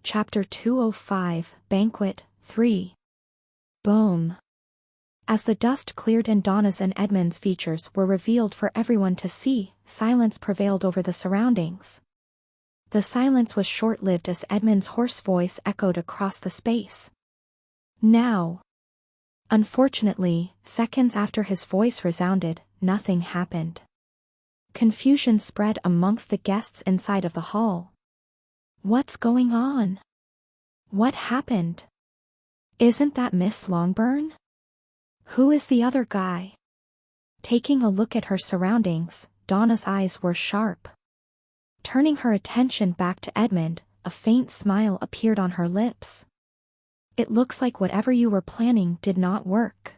Chapter 205, Banquet 3. Boom. As the dust cleared and Donna's and Edmund's features were revealed for everyone to see, silence prevailed over the surroundings. The silence was short-lived as Edmund's hoarse voice echoed across the space. Now. Unfortunately, seconds after his voice resounded, nothing happened. Confusion spread amongst the guests inside of the hall. What's going on? What happened? Isn't that Miss Longburn? Who is the other guy? Taking a look at her surroundings, Donna's eyes were sharp. Turning her attention back to Edmund, a faint smile appeared on her lips. It looks like whatever you were planning did not work.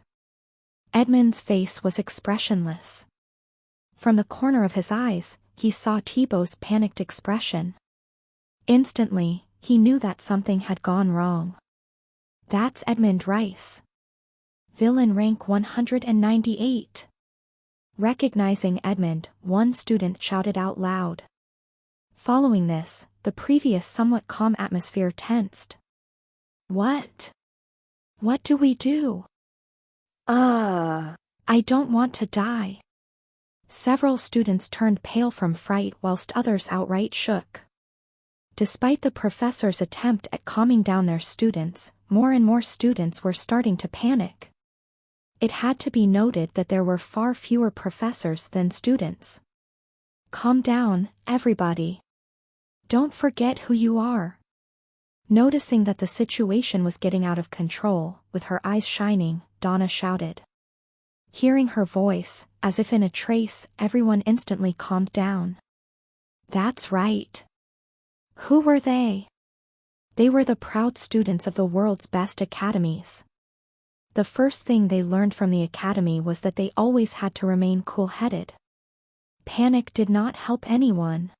Edmund's face was expressionless. From the corner of his eyes, he saw Thibault's panicked expression. Instantly, he knew that something had gone wrong. That's Edmund Rice. Villain rank 198. Recognizing Edmund, one student shouted out loud. Following this, the previous somewhat calm atmosphere tensed. What? What do we do? I don't want to die. Several students turned pale from fright whilst others outright shook. Despite the professor's attempt at calming down their students, more and more students were starting to panic. It had to be noted that there were far fewer professors than students. Calm down, everybody. Don't forget who you are. Noticing that the situation was getting out of control, with her eyes shining, Donna shouted. Hearing her voice, as if in a trace, everyone instantly calmed down. That's right. Who were they? They were the proud students of the world's best academies. The first thing they learned from the academy was that they always had to remain cool-headed. Panic did not help anyone.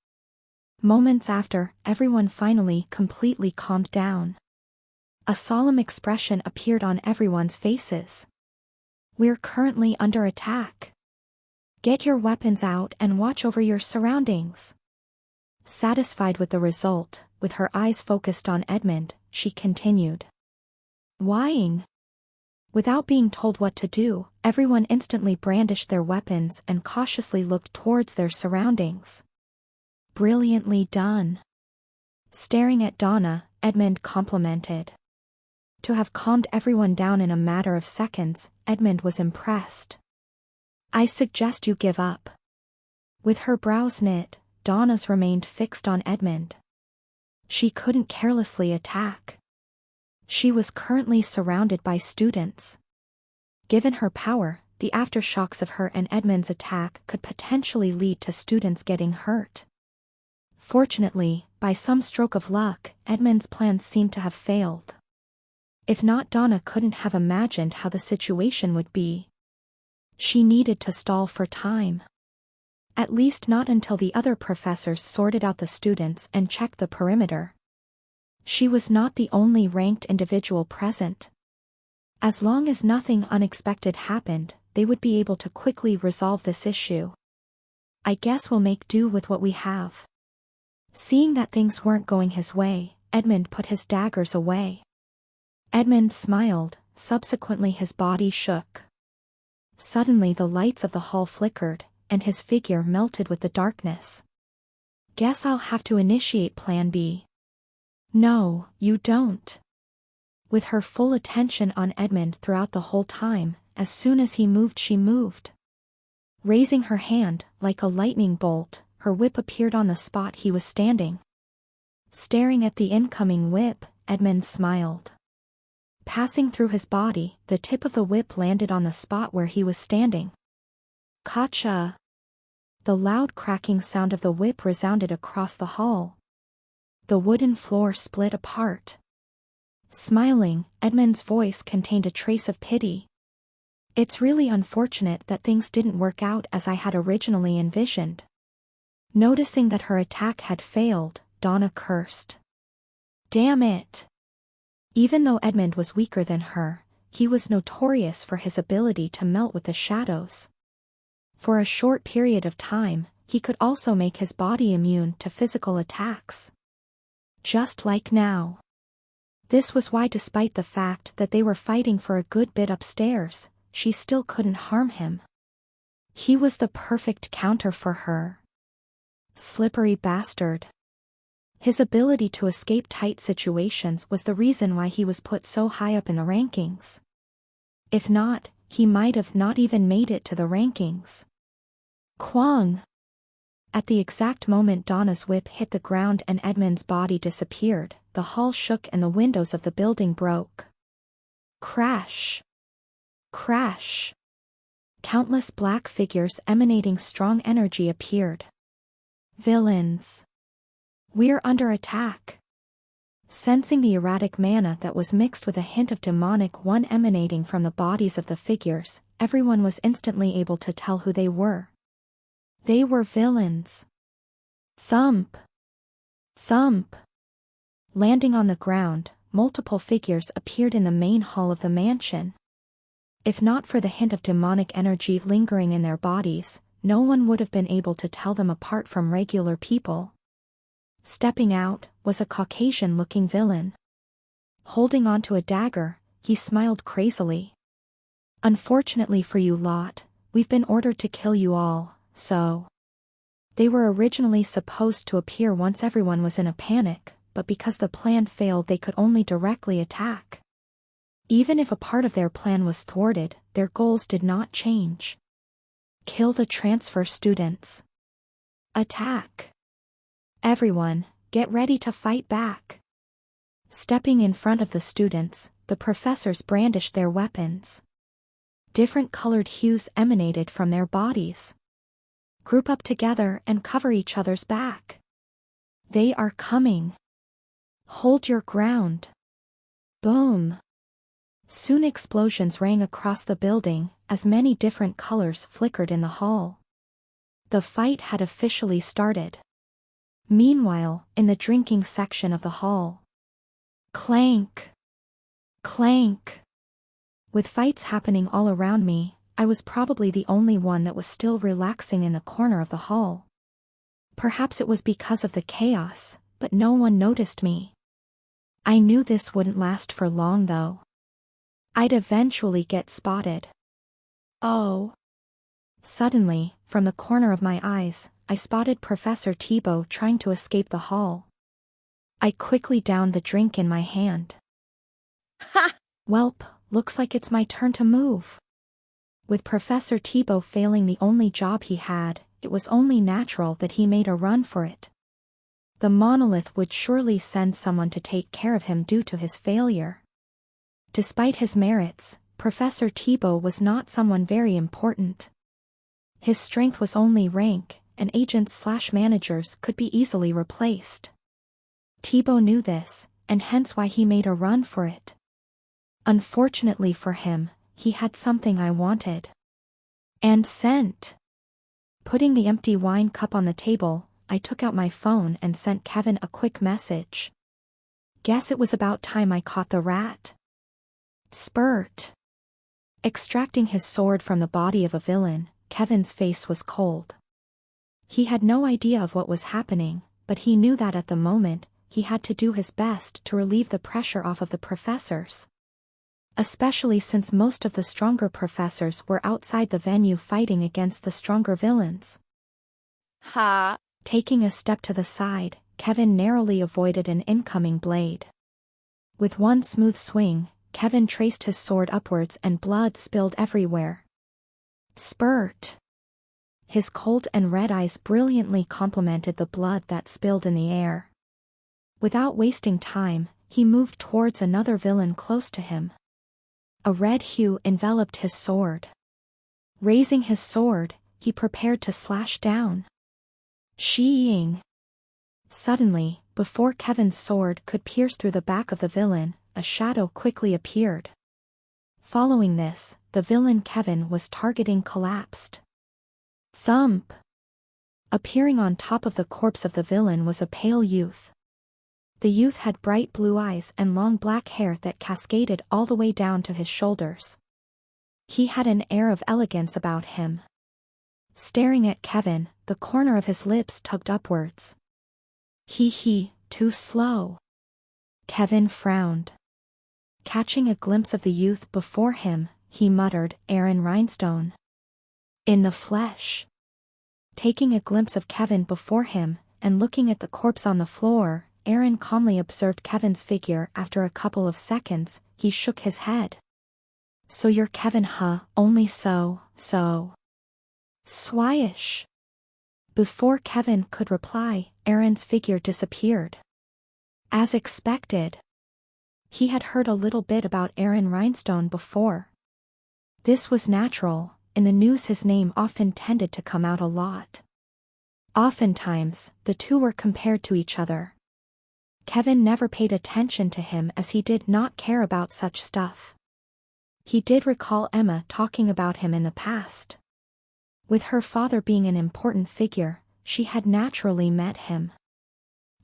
Moments after, everyone finally completely calmed down. A solemn expression appeared on everyone's faces. We're currently under attack. Get your weapons out and watch over your surroundings. Satisfied with the result, with her eyes focused on Edmund, she continued. Whying? Without being told what to do, everyone instantly brandished their weapons and cautiously looked towards their surroundings. Brilliantly done. Staring at Donna, Edmund complimented. To have calmed everyone down in a matter of seconds, Edmund was impressed. I suggest you give up. With her brows knit, Donna's remained fixed on Edmund. She couldn't carelessly attack. She was currently surrounded by students. Given her power, the aftershocks of her and Edmund's attack could potentially lead to students getting hurt. Fortunately, by some stroke of luck, Edmund's plans seemed to have failed. If not, Donna couldn't have imagined how the situation would be. She needed to stall for time. At least not until the other professors sorted out the students and checked the perimeter. She was not the only ranked individual present. As long as nothing unexpected happened, they would be able to quickly resolve this issue. I guess we'll make do with what we have. Seeing that things weren't going his way, Edmund put his daggers away. Edmund smiled, subsequently his body shook. Suddenly the lights of the hall flickered, and his figure melted with the darkness. Guess I'll have to initiate Plan B. No, you don't. With her full attention on Edmund throughout the whole time, as soon as he moved she moved. Raising her hand, like a lightning bolt, her whip appeared on the spot he was standing. Staring at the incoming whip, Edmund smiled. Passing through his body, the tip of the whip landed on the spot where he was standing. Gotcha! The loud cracking sound of the whip resounded across the hall. The wooden floor split apart. Smiling, Edmund's voice contained a trace of pity. It's really unfortunate that things didn't work out as I had originally envisioned. Noticing that her attack had failed, Donna cursed. Damn it! Even though Edmund was weaker than her, he was notorious for his ability to melt with the shadows. For a short period of time, he could also make his body immune to physical attacks. Just like now. This was why, despite the fact that they were fighting for a good bit upstairs, she still couldn't harm him. He was the perfect counter for her. Slippery bastard. His ability to escape tight situations was the reason why he was put so high up in the rankings. If not, he might have not even made it to the rankings. Kwang! At the exact moment Donna's whip hit the ground and Edmund's body disappeared, the hall shook and the windows of the building broke. Crash! Crash! Countless black figures emanating strong energy appeared. Villains! We're under attack. Sensing the erratic mana that was mixed with a hint of demonic one emanating from the bodies of the figures, everyone was instantly able to tell who they were. They were villains. Thump! Thump! Landing on the ground, multiple figures appeared in the main hall of the mansion. If not for the hint of demonic energy lingering in their bodies, no one would have been able to tell them apart from regular people. Stepping out was a Caucasian-looking villain. Holding onto a dagger, he smiled crazily. Unfortunately for you lot, we've been ordered to kill you all, so. They were originally supposed to appear once everyone was in a panic, but because the plan failed they could only directly attack. Even if a part of their plan was thwarted, their goals did not change. Kill the transfer students. Attack. Everyone, get ready to fight back. Stepping in front of the students, the professors brandished their weapons. Different colored hues emanated from their bodies. Group up together and cover each other's back. They are coming. Hold your ground. Boom. Soon explosions rang across the building, as many different colors flickered in the hall. The fight had officially started. Meanwhile, in the drinking section of the hall. Clank! Clank! With fights happening all around me, I was probably the only one that was still relaxing in the corner of the hall. Perhaps it was because of the chaos, but no one noticed me. I knew this wouldn't last for long though. I'd eventually get spotted. Oh! Suddenly, from the corner of my eyes, I spotted Professor Thibault trying to escape the hall. I quickly downed the drink in my hand. Ha! Welp, looks like it's my turn to move. With Professor Thibault failing the only job he had, it was only natural that he made a run for it. The monolith would surely send someone to take care of him due to his failure. Despite his merits, Professor Thibault was not someone very important. His strength was only rank, and agents/managers could be easily replaced. Thibault knew this, and hence why he made a run for it. Unfortunately for him, he had something I wanted. And sent. Putting the empty wine cup on the table, I took out my phone and sent Kevin a quick message. Guess it was about time I caught the rat. Spurt. Extracting his sword from the body of a villain, Kevin's face was cold. He had no idea of what was happening, but he knew that at the moment, he had to do his best to relieve the pressure off of the professors. Especially since most of the stronger professors were outside the venue fighting against the stronger villains. Ha! Taking a step to the side, Kevin narrowly avoided an incoming blade. With one smooth swing, Kevin traced his sword upwards and blood spilled everywhere. Spurt! His cold and red eyes brilliantly complemented the blood that spilled in the air. Without wasting time, he moved towards another villain close to him. A red hue enveloped his sword. Raising his sword, he prepared to slash down. Sheeing! Suddenly, before Kevin's sword could pierce through the back of the villain, a shadow quickly appeared. Following this, the villain Kevin was targeting collapsed. Thump! Appearing on top of the corpse of the villain was a pale youth. The youth had bright blue eyes and long black hair that cascaded all the way down to his shoulders. He had an air of elegance about him. Staring at Kevin, the corner of his lips tugged upwards. He, Too slow. Kevin frowned. Catching a glimpse of the youth before him, he muttered, Aaron Rhinestone. In the flesh. Taking a glimpse of Kevin before him, and looking at the corpse on the floor, Aaron calmly observed Kevin's figure. After a couple of seconds, he shook his head. So you're Kevin, huh? Only so. Swyish. Before Kevin could reply, Aaron's figure disappeared. As expected. He had heard a little bit about Aaron Rhinestone before. This was natural. In the news his name often tended to come out a lot. Oftentimes, the two were compared to each other. Kevin never paid attention to him as he did not care about such stuff. He did recall Emma talking about him in the past. With her father being an important figure, she had naturally met him.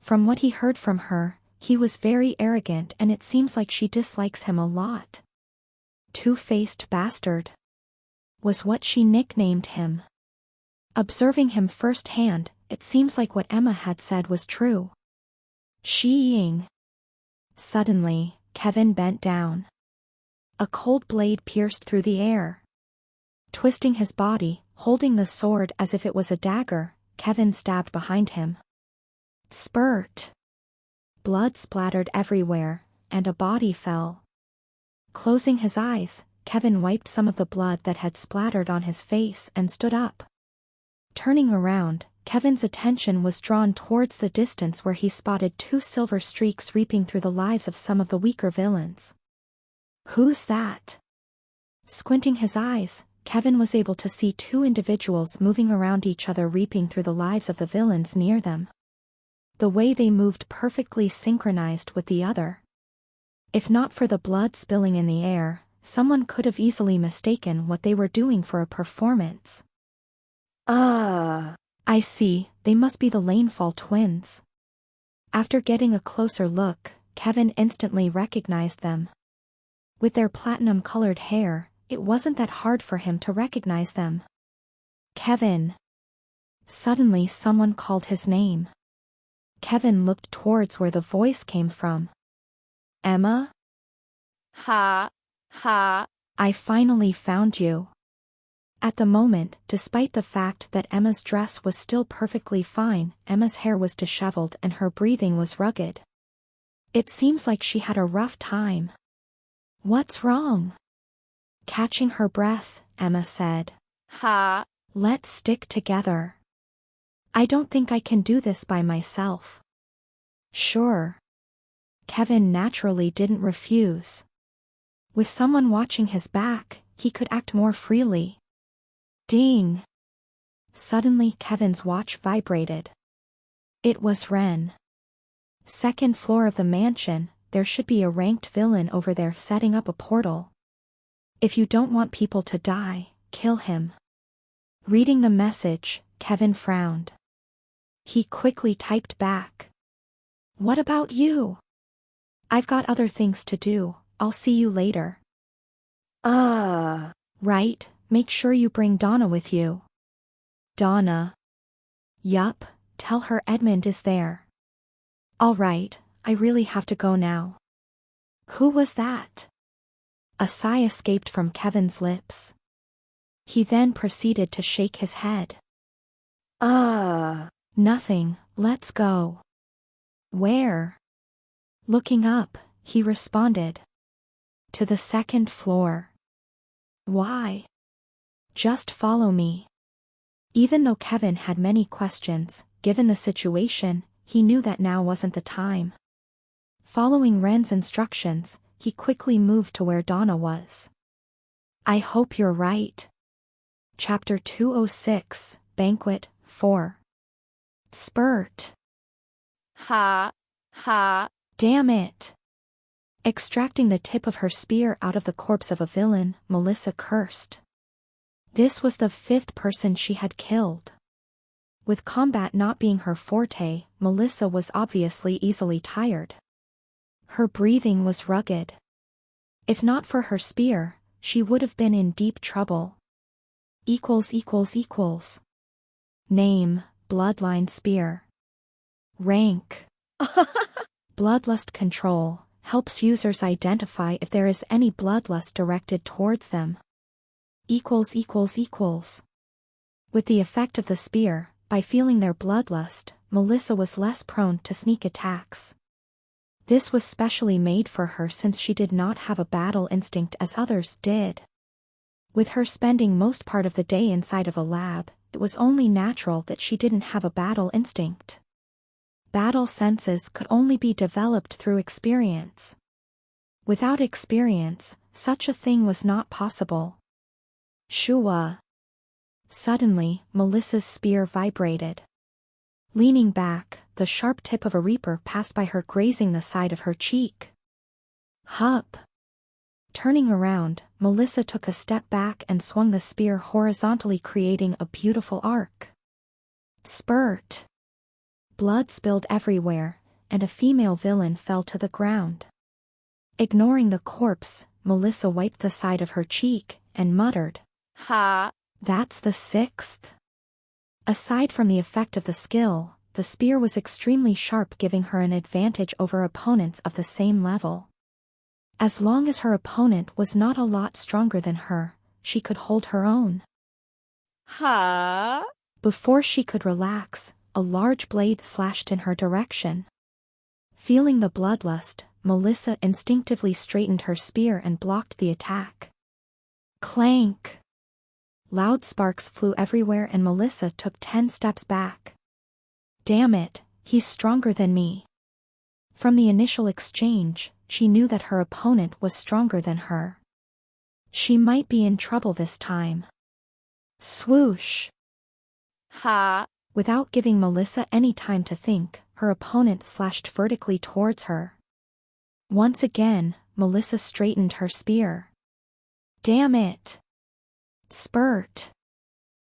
From what he heard from her, he was very arrogant and it seems like she dislikes him a lot. Two-faced bastard was what she nicknamed him. Observing him firsthand, it seems like what Emma had said was true. She-ing. Suddenly, Kevin bent down. A cold blade pierced through the air. Twisting his body, holding the sword as if it was a dagger, Kevin stabbed behind him. Spurt. Blood splattered everywhere, and a body fell. Closing his eyes, Kevin wiped some of the blood that had splattered on his face and stood up. Turning around, Kevin's attention was drawn towards the distance where he spotted two silver streaks reaping through the lives of some of the weaker villains. Who's that? Squinting his eyes, Kevin was able to see two individuals moving around each other reaping through the lives of the villains near them. The way they moved perfectly synchronized with the other. If not for the blood spilling in the air, someone could have easily mistaken what they were doing for a performance. I see, they must be the Lanefall twins. After getting a closer look, Kevin instantly recognized them. With their platinum-colored hair, it wasn't that hard for him to recognize them. Kevin. Suddenly someone called his name. Kevin looked towards where the voice came from. Emma? Ha. I finally found you. At the moment, despite the fact that Emma's dress was still perfectly fine, Emma's hair was disheveled and her breathing was rugged. It seems like she had a rough time. What's wrong? Catching her breath, Emma said. Ha. Let's stick together. I don't think I can do this by myself. Sure. Kevin naturally didn't refuse. With someone watching his back, he could act more freely. Ding! Suddenly Kevin's watch vibrated. It was Ren. Second floor of the mansion, there should be a ranked villain over there setting up a portal. If you don't want people to die, kill him. Reading the message, Kevin frowned. He quickly typed back. What about you? I've got other things to do, I'll see you later. Right, make sure you bring Donna with you. Donna. Yup, tell her Edmund is there. All right, I really have to go now. Who was that? A sigh escaped from Kevin's lips. He then proceeded to shake his head. Nothing, let's go. Where? Looking up, he responded. To the second floor. Why? Just follow me. Even though Kevin had many questions, given the situation, he knew that now wasn't the time. Following Ren's instructions, he quickly moved to where Donna was. I hope you're right. Chapter 206, Banquet 4. Spurt. Ha. Damn it. Extracting the tip of her spear out of the corpse of a villain, Melissa cursed. This was the 5th person she had killed. With combat not being her forte, Melissa was obviously easily tired. Her breathing was rugged. If not for her spear, she would have been in deep trouble. Name, bloodline spear. Rank. Bloodlust control helps users identify if there is any bloodlust directed towards them. With the effect of the spear, by feeling their bloodlust, Melissa was less prone to sneak attacks. This was specially made for her since she did not have a battle instinct as others did. With her spending most part of the day inside of a lab, it was only natural that she didn't have a battle instinct. Battle senses could only be developed through experience. Without experience, such a thing was not possible. Shua. Suddenly, Melissa's spear vibrated. Leaning back, the sharp tip of a reaper passed by her, grazing the side of her cheek. Hup. Turning around, Melissa took a step back and swung the spear horizontally, creating a beautiful arc. Spurt. Blood spilled everywhere, and a female villain fell to the ground. Ignoring the corpse, Melissa wiped the side of her cheek and muttered, Ha. "That's the sixth." Aside from the effect of the skill, the spear was extremely sharp, giving her an advantage over opponents of the same level. As long as her opponent was not a lot stronger than her, she could hold her own. Ha. Before she could relax, a large blade slashed in her direction. Feeling the bloodlust, Melissa instinctively straightened her spear and blocked the attack. Clank! Loud sparks flew everywhere and Melissa took 10 steps back. Damn it, he's stronger than me. From the initial exchange, she knew that her opponent was stronger than her. She might be in trouble this time. Swoosh! Ha. Without giving Melissa any time to think, her opponent slashed vertically towards her. Once again, Melissa straightened her spear. Damn it! Spurt!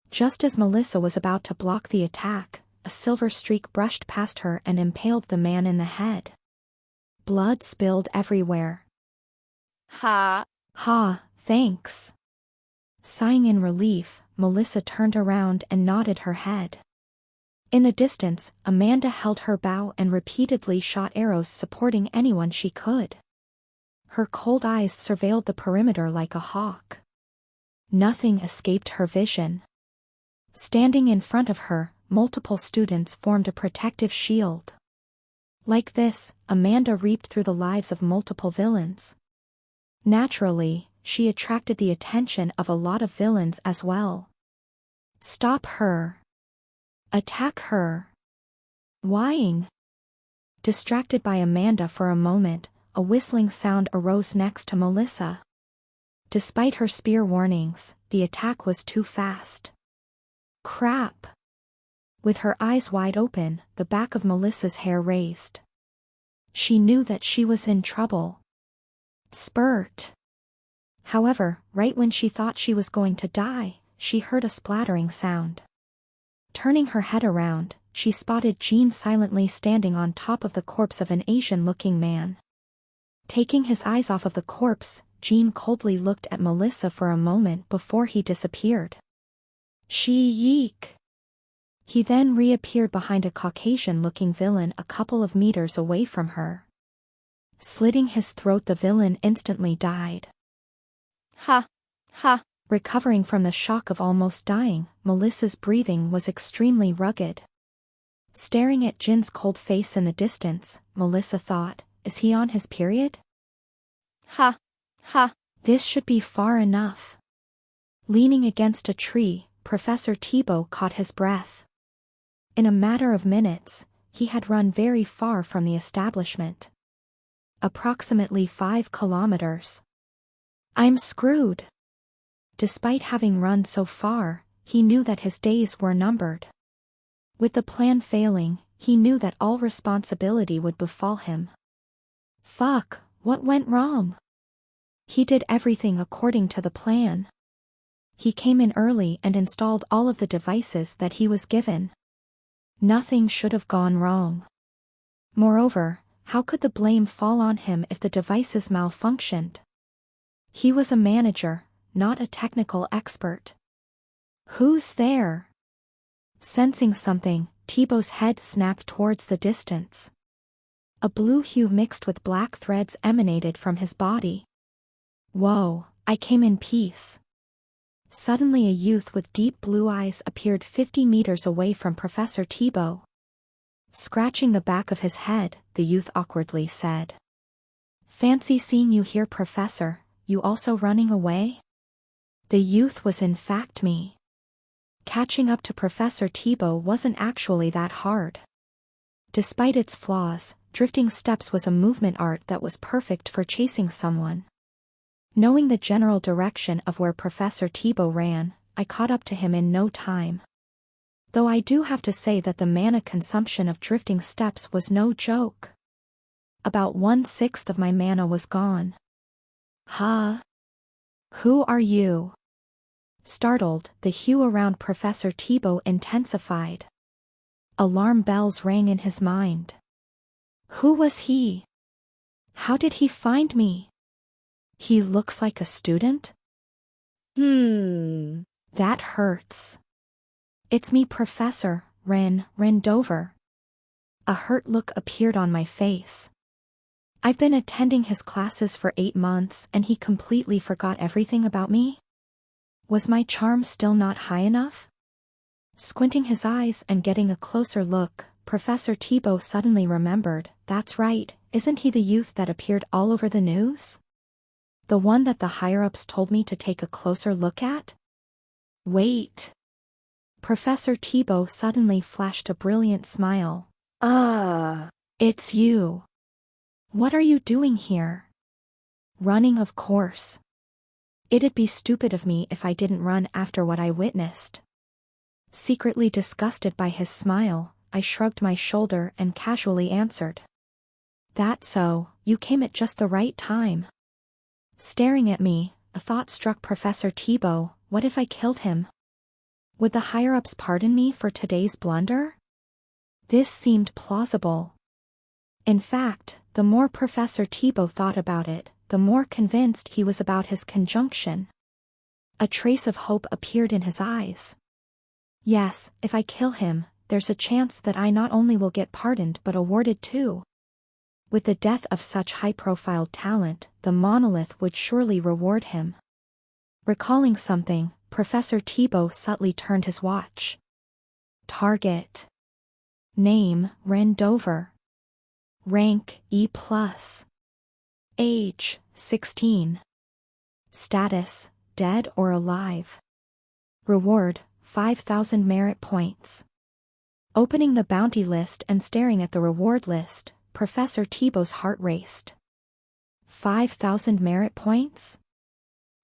Just as Melissa was about to block the attack, a silver streak brushed past her and impaled the man in the head. Blood spilled everywhere. Ha. Ha, thanks. Sighing in relief, Melissa turned around and nodded her head. In the distance, Amanda held her bow and repeatedly shot arrows, supporting anyone she could. Her cold eyes surveilled the perimeter like a hawk. Nothing escaped her vision. Standing in front of her, multiple students formed a protective shield. Like this, Amanda reaped through the lives of multiple villains. Naturally, she attracted the attention of a lot of villains as well. Stop her. Attack her. Whying? Distracted by Amanda for a moment, a whistling sound arose next to Melissa. Despite her spear warnings, the attack was too fast. Crap! With her eyes wide open, the back of Melissa's hair raised. She knew that she was in trouble. Spurt! However, right when she thought she was going to die, she heard a splattering sound. Turning her head around, she spotted Jean silently standing on top of the corpse of an Asian-looking man. Taking his eyes off of the corpse, Jean coldly looked at Melissa for a moment before he disappeared. Yeek! He then reappeared behind a Caucasian-looking villain a couple of meters away from her. Slitting his throat, the villain instantly died. Ha. Ha. Recovering from the shock of almost dying, Melissa's breathing was extremely rugged. Staring at Jin's cold face in the distance, Melissa thought, is he on his period? Ha. Ha. This should be far enough. Leaning against a tree, Professor Thibault caught his breath. In a matter of minutes, he had run very far from the establishment. Approximately 5 kilometers. I'm screwed. Despite having run so far, he knew that his days were numbered. With the plan failing, he knew that all responsibility would befall him. Fuck, what went wrong? He did everything according to the plan. He came in early and installed all of the devices that he was given. Nothing should have gone wrong. Moreover, how could the blame fall on him if the devices malfunctioned? He was a manager, not a technical expert. Who's there? Sensing something, Thibault's head snapped towards the distance. A blue hue mixed with black threads emanated from his body. Whoa, I came in peace. Suddenly a youth with deep blue eyes appeared 50 meters away from Professor Thibault. Scratching the back of his head, the youth awkwardly said. Fancy seeing you here, Professor. You also running away? The youth was in fact me. Catching up to Professor Thibault wasn't actually that hard. Despite its flaws, drifting steps was a movement art that was perfect for chasing someone. Knowing the general direction of where Professor Thibault ran, I caught up to him in no time. Though I do have to say that the mana consumption of drifting steps was no joke. About 1/6 of my mana was gone. Huh? Who are you? Startled, the hue around Professor Thibault intensified. Alarm bells rang in his mind. Who was he? How did he find me? He looks like a student? That hurts. It's me, Professor Rendover. A hurt look appeared on my face. I've been attending his classes for 8 months and he completely forgot everything about me? Was my charm still not high enough? Squinting his eyes and getting a closer look, Professor Thibault suddenly remembered, that's right, isn't he the youth that appeared all over the news? The one that the higher-ups told me to take a closer look at? Wait. Professor Thibault suddenly flashed a brilliant smile. It's you. What are you doing here? Running, of course. It'd be stupid of me if I didn't run after what I witnessed. Secretly disgusted by his smile, I shrugged my shoulder and casually answered. That's so, you came at just the right time. Staring at me, a thought struck Professor Thibault, what if I killed him? Would the higher-ups pardon me for today's blunder? This seemed plausible. In fact, the more Professor Thibault thought about it, the more convinced he was about his conjunction. A trace of hope appeared in his eyes. Yes, if I kill him, there's a chance that I not only will get pardoned but awarded too. With the death of such high-profile talent, the monolith would surely reward him. Recalling something, Professor Thibault subtly turned his watch. Target. Name, Rendover. Rank, E+. Age, 16. Status, dead or alive. Reward, 5,000 merit points. Opening the bounty list and staring at the reward list, Professor Thibault's heart raced. 5,000 merit points?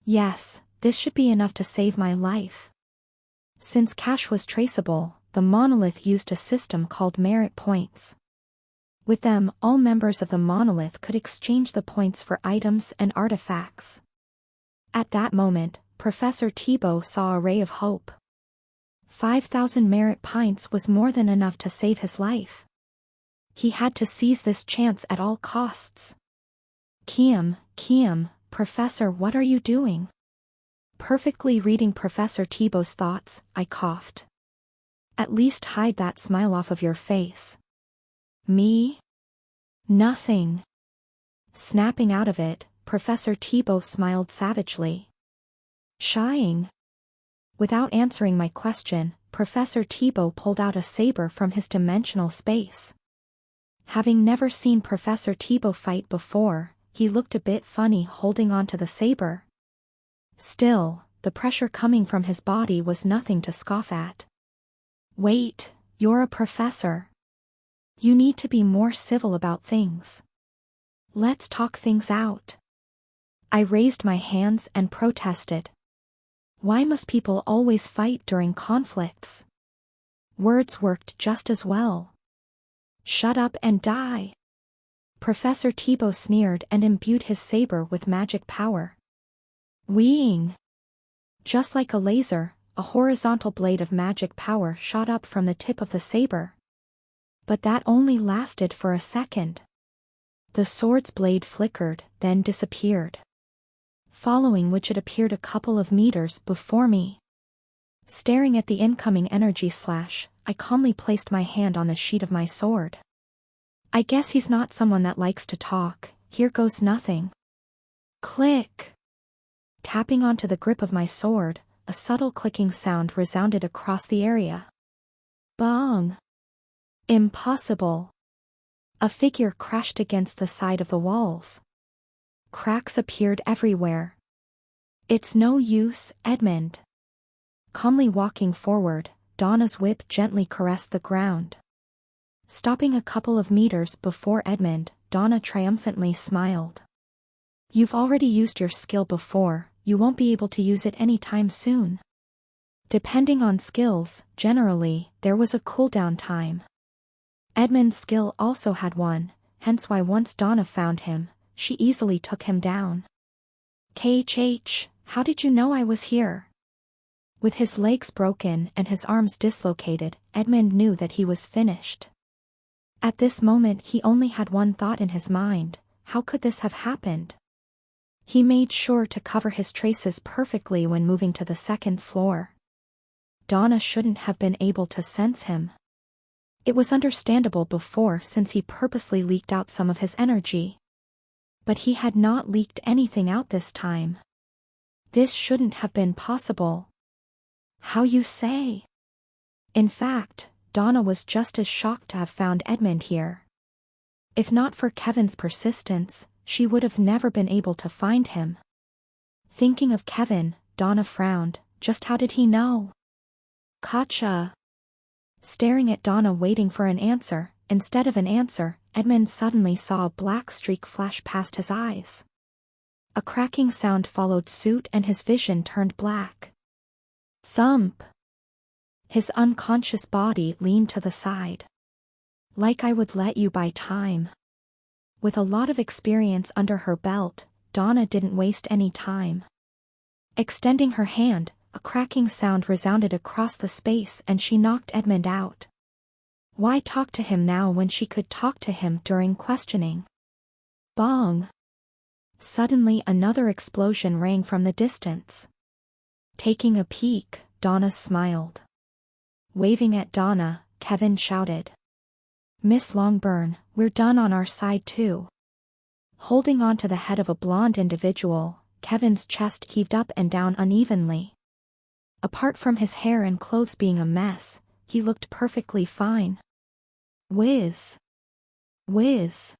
Yes, this should be enough to save my life. Since cash was traceable, the monolith used a system called merit points. With them, all members of the monolith could exchange the points for items and artifacts. At that moment, Professor Thibault saw a ray of hope. 5,000 merit points was more than enough to save his life. He had to seize this chance at all costs. Kiam, Professor, what are you doing? Perfectly reading Professor Thibault's thoughts, I coughed. At least hide that smile off of your face. Me? Nothing. Snapping out of it, Professor Thibault smiled savagely. Shying. Without answering my question, Professor Thibault pulled out a saber from his dimensional space. Having never seen Professor Thibault fight before, he looked a bit funny holding onto the saber. Still, the pressure coming from his body was nothing to scoff at. Wait, you're a professor. You need to be more civil about things. Let's talk things out. I raised my hands and protested. Why must people always fight during conflicts? Words worked just as well. Shut up and die. Professor Thibault sneered and imbued his saber with magic power. Wheeing. Just like a laser, a horizontal blade of magic power shot up from the tip of the saber. But that only lasted for a second. The sword's blade flickered, then disappeared. Following which it appeared a couple of meters before me. Staring at the incoming energy slash, I calmly placed my hand on the sheath of my sword. I guess he's not someone that likes to talk. Here goes nothing. Click. Tapping onto the grip of my sword, a subtle clicking sound resounded across the area. Bong. Impossible. A figure crashed against the side of the walls. Cracks appeared everywhere. It's no use, Edmund. Calmly walking forward, Donna's whip gently caressed the ground. Stopping a couple of meters before Edmund, Donna triumphantly smiled. You've already used your skill before, you won't be able to use it anytime soon. Depending on skills, generally, there was a cooldown time. Edmund's skill also had one, hence why once Donna found him, she easily took him down. KHH, how did you know I was here? With his legs broken and his arms dislocated, Edmund knew that he was finished. At this moment he only had one thought in his mind: how could this have happened? He made sure to cover his traces perfectly when moving to the second floor. Donna shouldn't have been able to sense him. It was understandable before since he purposely leaked out some of his energy. But he had not leaked anything out this time. This shouldn't have been possible. How you say? In fact, Donna was just as shocked to have found Edmund here. If not for Kevin's persistence, she would have never been able to find him. Thinking of Kevin, Donna frowned. Just how did he know? Gotcha. Staring at Donna waiting for an answer, instead of an answer, Edmund suddenly saw a black streak flash past his eyes. A cracking sound followed suit and his vision turned black. Thump. His unconscious body leaned to the side. Like I would let you buy time. With a lot of experience under her belt, Donna didn't waste any time. Extending her hand, a cracking sound resounded across the space and she knocked Edmund out. Why talk to him now when she could talk to him during questioning? Bong. Suddenly another explosion rang from the distance. Taking a peek, Donna smiled. Waving at Donna, Kevin shouted. Miss Longburn, we're done on our side too. Holding on to the head of a blonde individual, Kevin's chest heaved up and down unevenly. Apart from his hair and clothes being a mess, he looked perfectly fine. Whiz. Whiz.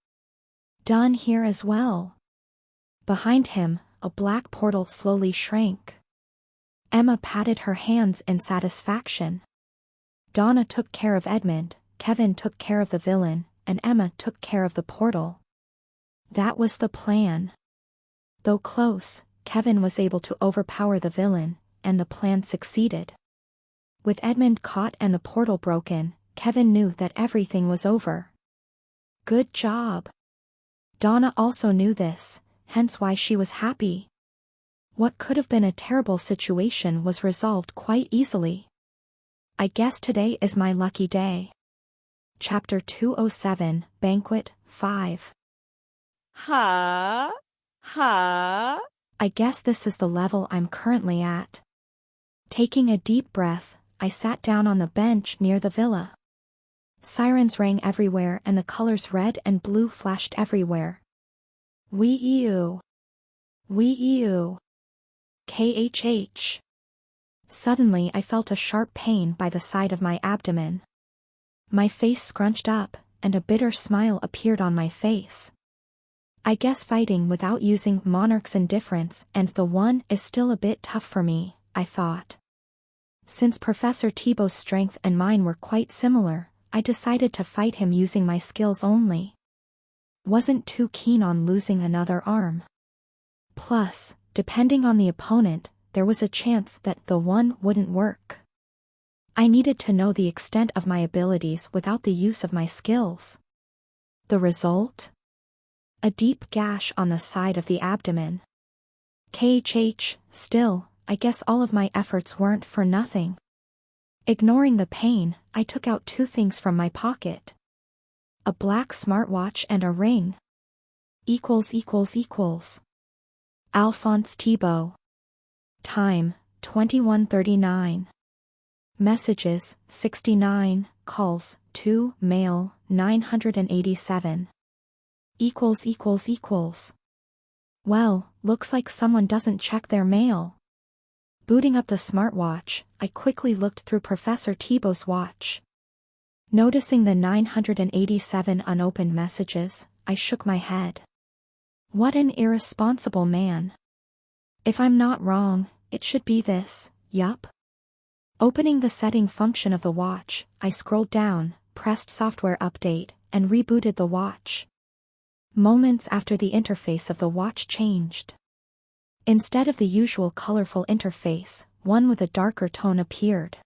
Done here as well. Behind him, a black portal slowly shrank. Emma patted her hands in satisfaction. Donna took care of Edmund, Kevin took care of the villain, and Emma took care of the portal. That was the plan. Though close, Kevin was able to overpower the villain, and the plan succeeded. With Edmund caught and the portal broken, Kevin knew that everything was over. Good job. Donna also knew this, hence why she was happy. What could have been a terrible situation was resolved quite easily. I guess today is my lucky day. Chapter 207, Banquet 5. Ha. Ha. I guess this is the level I'm currently at. Taking a deep breath, I sat down on the bench near the villa. Sirens rang everywhere and the colors red and blue flashed everywhere. Wee-ew. Wee-ew. KHH. Suddenly I felt a sharp pain by the side of my abdomen. My face scrunched up, and a bitter smile appeared on my face. I guess fighting without using Monarch's indifference and the one is still a bit tough for me, I thought. Since Professor Thibault's strength and mine were quite similar, I decided to fight him using my skills only. Wasn't too keen on losing another arm. Plus, depending on the opponent, there was a chance that the one wouldn't work. I needed to know the extent of my abilities without the use of my skills. The result? A deep gash on the side of the abdomen. KHH, still, I guess all of my efforts weren't for nothing. Ignoring the pain, I took out two things from my pocket. A black smartwatch and a ring. Alphonse Thibault. Time, 21:39. Messages, 69, calls, 2, mail, 987. Well, looks like someone doesn't check their mail. Booting up the smartwatch, I quickly looked through Professor Tebow's watch. Noticing the 987 unopened messages, I shook my head. What an irresponsible man. If I'm not wrong, it should be this, yup. Opening the setting function of the watch, I scrolled down, pressed software update, and rebooted the watch. Moments after the interface of the watch changed. Instead of the usual colorful interface, one with a darker tone appeared.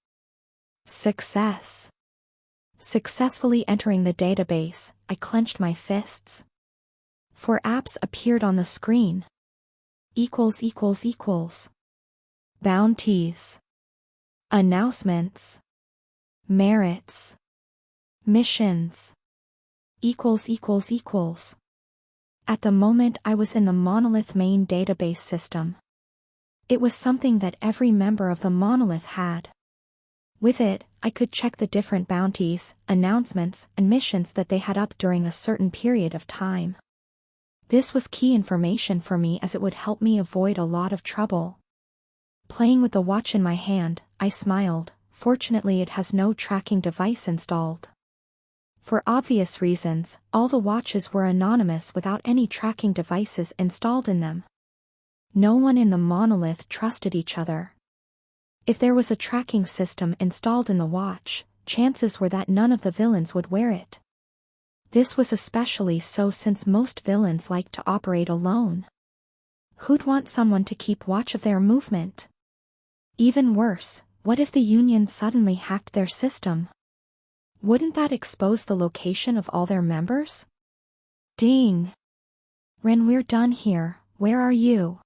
Success. Successfully entering the database, I clenched my fists. 4 apps appeared on the screen. Bounties. Announcements. Merits. Missions. At the moment I was in the monolith main database system. It was something that every member of the monolith had. With it, I could check the different bounties, announcements, and missions that they had up during a certain period of time. This was key information for me as it would help me avoid a lot of trouble. Playing with the watch in my hand, I smiled. Fortunately it has no tracking device installed. For obvious reasons, all the watches were anonymous without any tracking devices installed in them. No one in the monolith trusted each other. If there was a tracking system installed in the watch, chances were that none of the villains would wear it. This was especially so since most villains like to operate alone. Who'd want someone to keep watch of their movement? Even worse, what if the Union suddenly hacked their system? Wouldn't that expose the location of all their members? Ding! Ren, we're done here, where are you?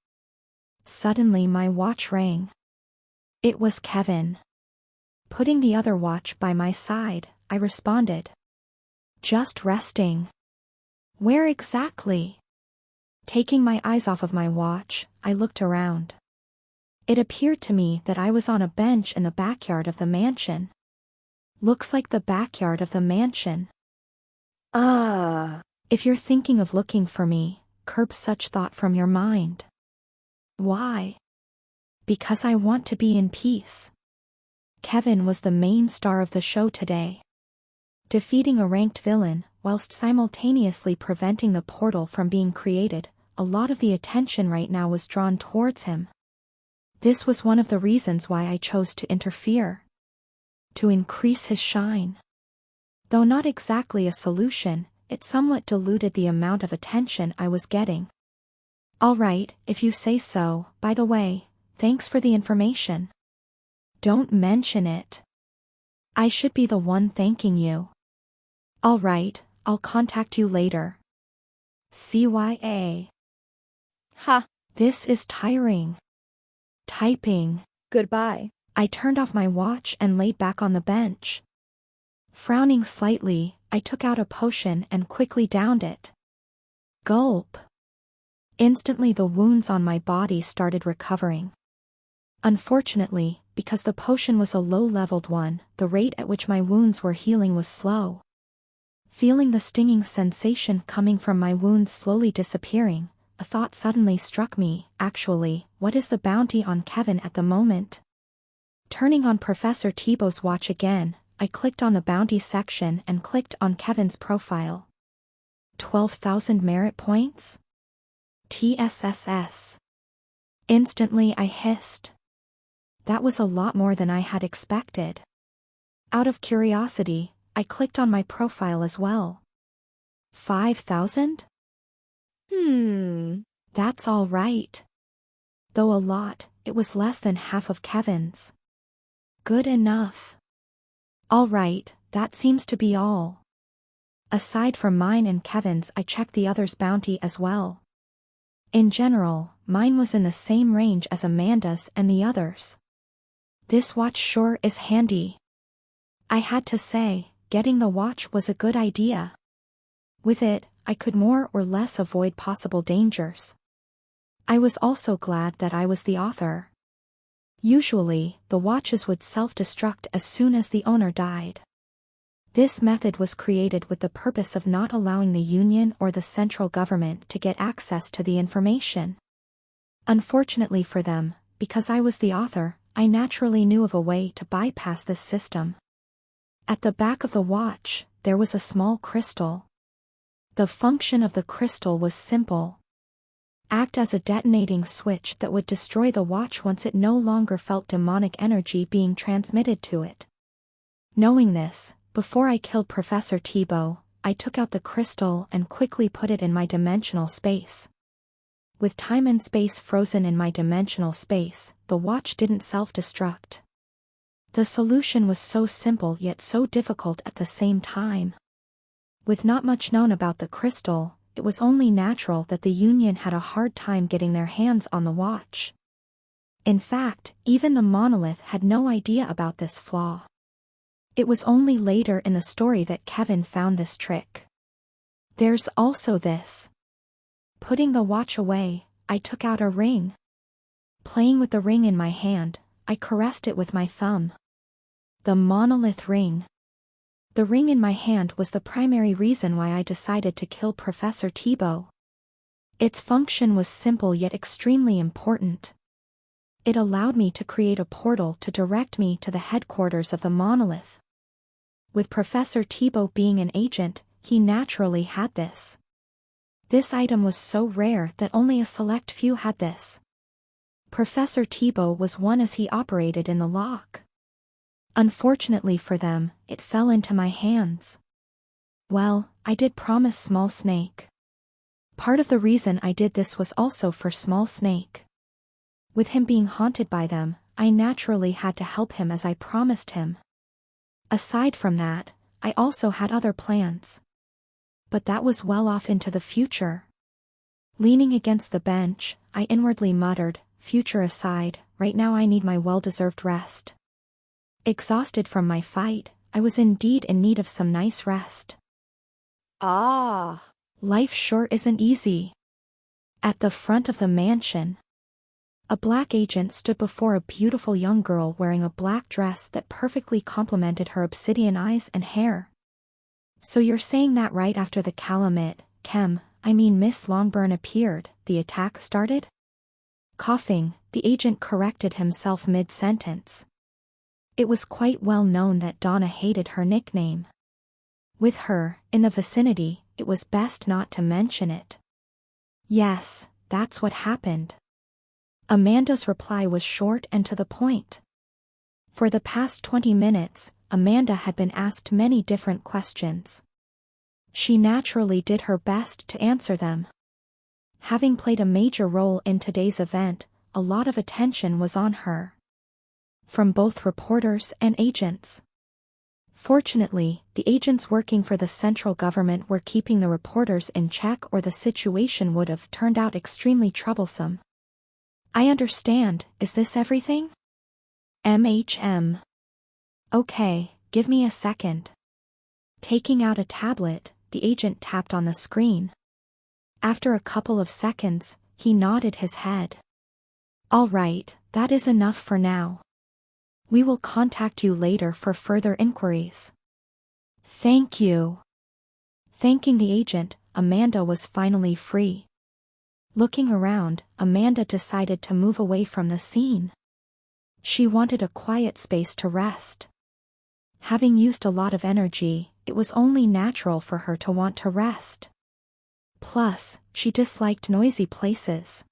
Suddenly my watch rang. It was Kevin. Putting the other watch by my side, I responded. Just resting. Where exactly? Taking my eyes off of my watch, I looked around. It appeared to me that I was on a bench in the backyard of the mansion. Looks like the backyard of the mansion. If you're thinking of looking for me, curb such thought from your mind. Why? Because I want to be in peace. Kevin was the main star of the show today. Defeating a ranked villain, whilst simultaneously preventing the portal from being created, a lot of the attention right now was drawn towards him. This was one of the reasons why I chose to interfere. To increase his shine. Though not exactly a solution, it somewhat diluted the amount of attention I was getting. Alright, if you say so. By the way, thanks for the information. Don't mention it. I should be the one thanking you. Alright, I'll contact you later. CYA. Ha. This is tiring. Typing. Goodbye. I turned off my watch and laid back on the bench. Frowning slightly, I took out a potion and quickly downed it. Gulp. Instantly the wounds on my body started recovering. Unfortunately, because the potion was a low-leveled one, the rate at which my wounds were healing was slow. Feeling the stinging sensation coming from my wounds slowly disappearing, a thought suddenly struck me. Actually, what is the bounty on Kevin at the moment? Turning on Professor Tebow's watch again, I clicked on the bounty section and clicked on Kevin's profile. 12,000 merit points? TSSS. Instantly I hissed. That was a lot more than I had expected. Out of curiosity, I clicked on my profile as well. 5,000? That's all right. Though a lot, it was less than half of Kevin's. Good enough. All right, that seems to be all. Aside from mine and Kevin's, I checked the others' bounty as well. In general, mine was in the same range as Amanda's and the others. This watch sure is handy. I had to say, getting the watch was a good idea. With it, I could more or less avoid possible dangers. I was also glad that I was the author. Usually, the watches would self-destruct as soon as the owner died. This method was created with the purpose of not allowing the union or the central government to get access to the information. Unfortunately for them, because I was the author, I naturally knew of a way to bypass this system. At the back of the watch, there was a small crystal. The function of the crystal was simple. Act as a detonating switch that would destroy the watch once it no longer felt demonic energy being transmitted to it. Knowing this, before I killed Professor Thibault, I took out the crystal and quickly put it in my dimensional space. With time and space frozen in my dimensional space, the watch didn't self-destruct. The solution was so simple yet so difficult at the same time. With not much known about the crystal, it was only natural that the Union had a hard time getting their hands on the watch. In fact, even the monolith had no idea about this flaw. It was only later in the story that Kevin found this trick. There's also this. Putting the watch away, I took out a ring. Playing with the ring in my hand, I caressed it with my thumb. The monolith ring. The ring in my hand was the primary reason why I decided to kill Professor Thibault. Its function was simple yet extremely important. It allowed me to create a portal to direct me to the headquarters of the monolith. With Professor Thibault being an agent, he naturally had this. This item was so rare that only a select few had this. Professor Thibault was one as he operated in the lock. Unfortunately for them, it fell into my hands. Well, I did promise Small Snake. Part of the reason I did this was also for Small Snake. With him being haunted by them, I naturally had to help him as I promised him. Aside from that, I also had other plans. But that was well off into the future. Leaning against the bench, I inwardly muttered, future aside, right now I need my well-deserved rest. Exhausted from my fight, I was indeed in need of some nice rest. Life sure isn't easy. At the front of the mansion, a black agent stood before a beautiful young girl wearing a black dress that perfectly complemented her obsidian eyes and hair. So you're saying that right after the Calumet, Miss Longburn appeared, the attack started? Coughing, the agent corrected himself mid-sentence. It was quite well known that Donna hated her nickname. With her, in the vicinity, it was best not to mention it. Yes, that's what happened. Amanda's reply was short and to the point. For the past 20 minutes, Amanda had been asked many different questions. She naturally did her best to answer them. Having played a major role in today's event, a lot of attention was on her. From both reporters and agents. Fortunately, the agents working for the central government were keeping the reporters in check or the situation would have turned out extremely troublesome. I understand, is this everything? Okay, give me a second. Taking out a tablet, the agent tapped on the screen. After a couple of seconds, he nodded his head. All right, that is enough for now. We will contact you later for further inquiries. Thank you. Thanking the agent, Amanda was finally free. Looking around, Amanda decided to move away from the scene. She wanted a quiet space to rest. Having used a lot of energy, it was only natural for her to want to rest. Plus, she disliked noisy places.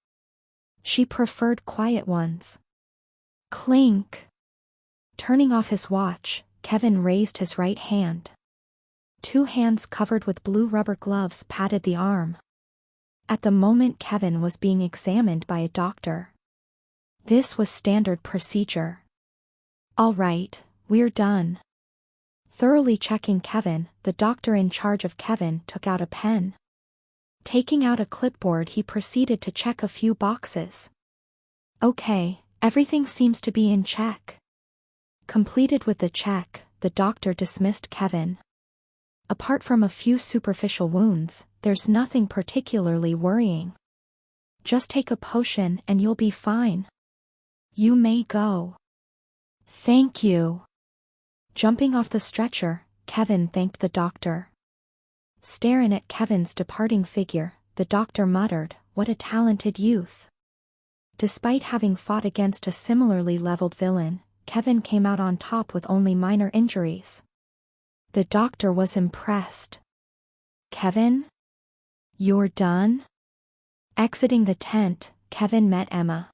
She preferred quiet ones. Clink. Turning off his watch, Kevin raised his right hand. 2 hands covered with blue rubber gloves patted the arm. At the moment Kevin was being examined by a doctor. This was standard procedure. All right, we're done. Thoroughly checking Kevin, the doctor in charge of Kevin took out a pen. Taking out a clipboard, he proceeded to check a few boxes. Okay, everything seems to be in check. Completed with the check, the doctor dismissed Kevin. Apart from a few superficial wounds, there's nothing particularly worrying. Just take a potion and you'll be fine. You may go. Thank you. Jumping off the stretcher, Kevin thanked the doctor. Staring at Kevin's departing figure, the doctor muttered, "What a talented youth." Despite having fought against a similarly leveled villain, Kevin came out on top with only minor injuries. The doctor was impressed. "Kevin? You're done?" Exiting the tent, Kevin met Emma.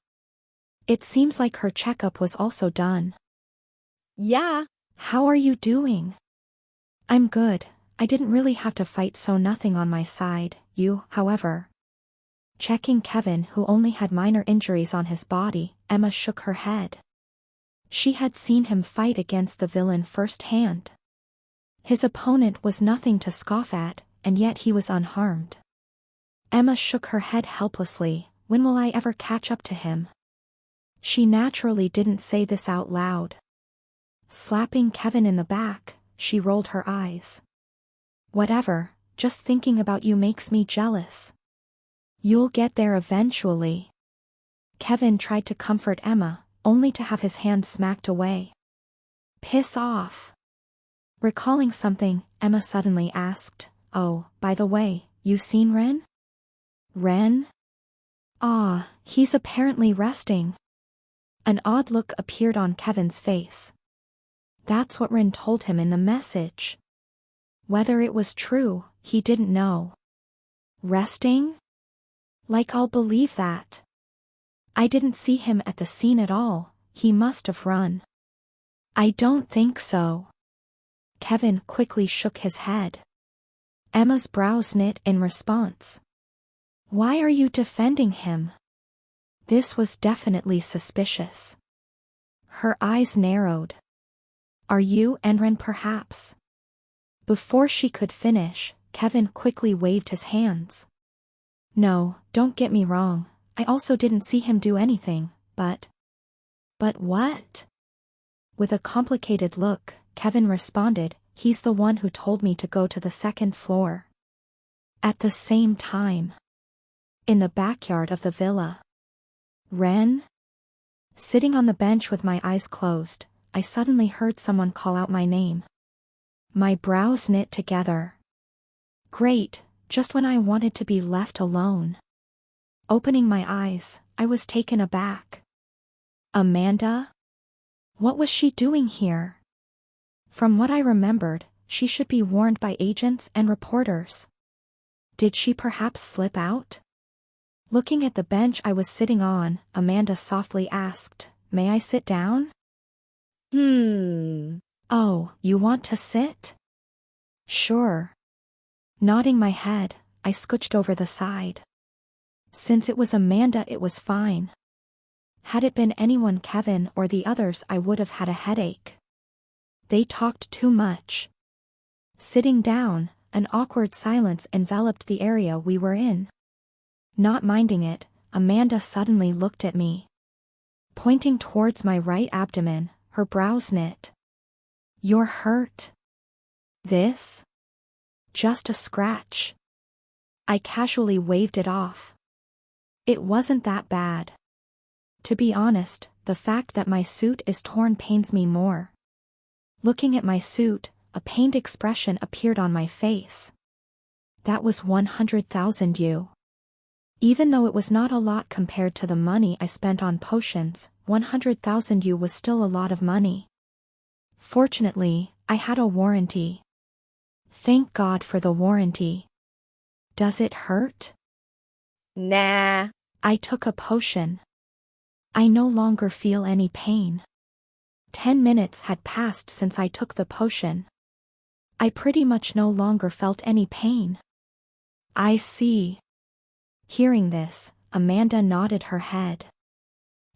It seems like her checkup was also done. Yeah. How are you doing? I'm good. I didn't really have to fight, so nothing on my side. You, however. Checking Kevin, who only had minor injuries on his body, Emma shook her head. She had seen him fight against the villain firsthand. His opponent was nothing to scoff at, and yet he was unharmed. Emma shook her head helplessly. When will I ever catch up to him? She naturally didn't say this out loud. Slapping Kevin in the back, she rolled her eyes. Whatever, just thinking about you makes me jealous. You'll get there eventually. Kevin tried to comfort Emma, only to have his hand smacked away. Piss off. Recalling something, Emma suddenly asked, "Oh, by the way, you seen Ren?" Ren? Ah, he's apparently resting. An odd look appeared on Kevin's face. That's what Ren told him in the message. Whether it was true, he didn't know. Resting? Like, I'll believe that. I didn't see him at the scene at all. He must have run. I don't think so. Kevin quickly shook his head. Emma's brows knit in response. Why are you defending him? This was definitely suspicious. Her eyes narrowed. Are you and Ren perhaps? Before she could finish, Kevin quickly waved his hands. No, don't get me wrong, I also didn't see him do anything, but... But what? With a complicated look, Kevin responded, he's the one who told me to go to the second floor. At the same time. In the backyard of the villa. Ren? Sitting on the bench with my eyes closed, I suddenly heard someone call out my name. My brows knit together. Great, just when I wanted to be left alone. Opening my eyes, I was taken aback. Amanda? What was she doing here? From what I remembered, she should be warned by agents and reporters. Did she perhaps slip out? Looking at the bench I was sitting on, Amanda softly asked, "May I sit down?" Oh, you want to sit? Sure. Nodding my head, I scooched over the side. Since it was Amanda, it was fine. Had it been anyone, Kevin or the others, I would have had a headache. They talked too much. Sitting down, an awkward silence enveloped the area we were in. Not minding it, Amanda suddenly looked at me. Pointing towards my right abdomen, her brows knit. You're hurt. This? Just a scratch. I casually waved it off. It wasn't that bad. To be honest, the fact that my suit is torn pains me more. Looking at my suit, a pained expression appeared on my face. That was 100,000 U. Even though it was not a lot compared to the money I spent on potions, 100,000 U was still a lot of money. Fortunately, I had a warranty. Thank God for the warranty. Does it hurt? Nah. I took a potion. I no longer feel any pain. 10 minutes had passed since I took the potion. I pretty much no longer felt any pain. I see. Hearing this, Amanda nodded her head.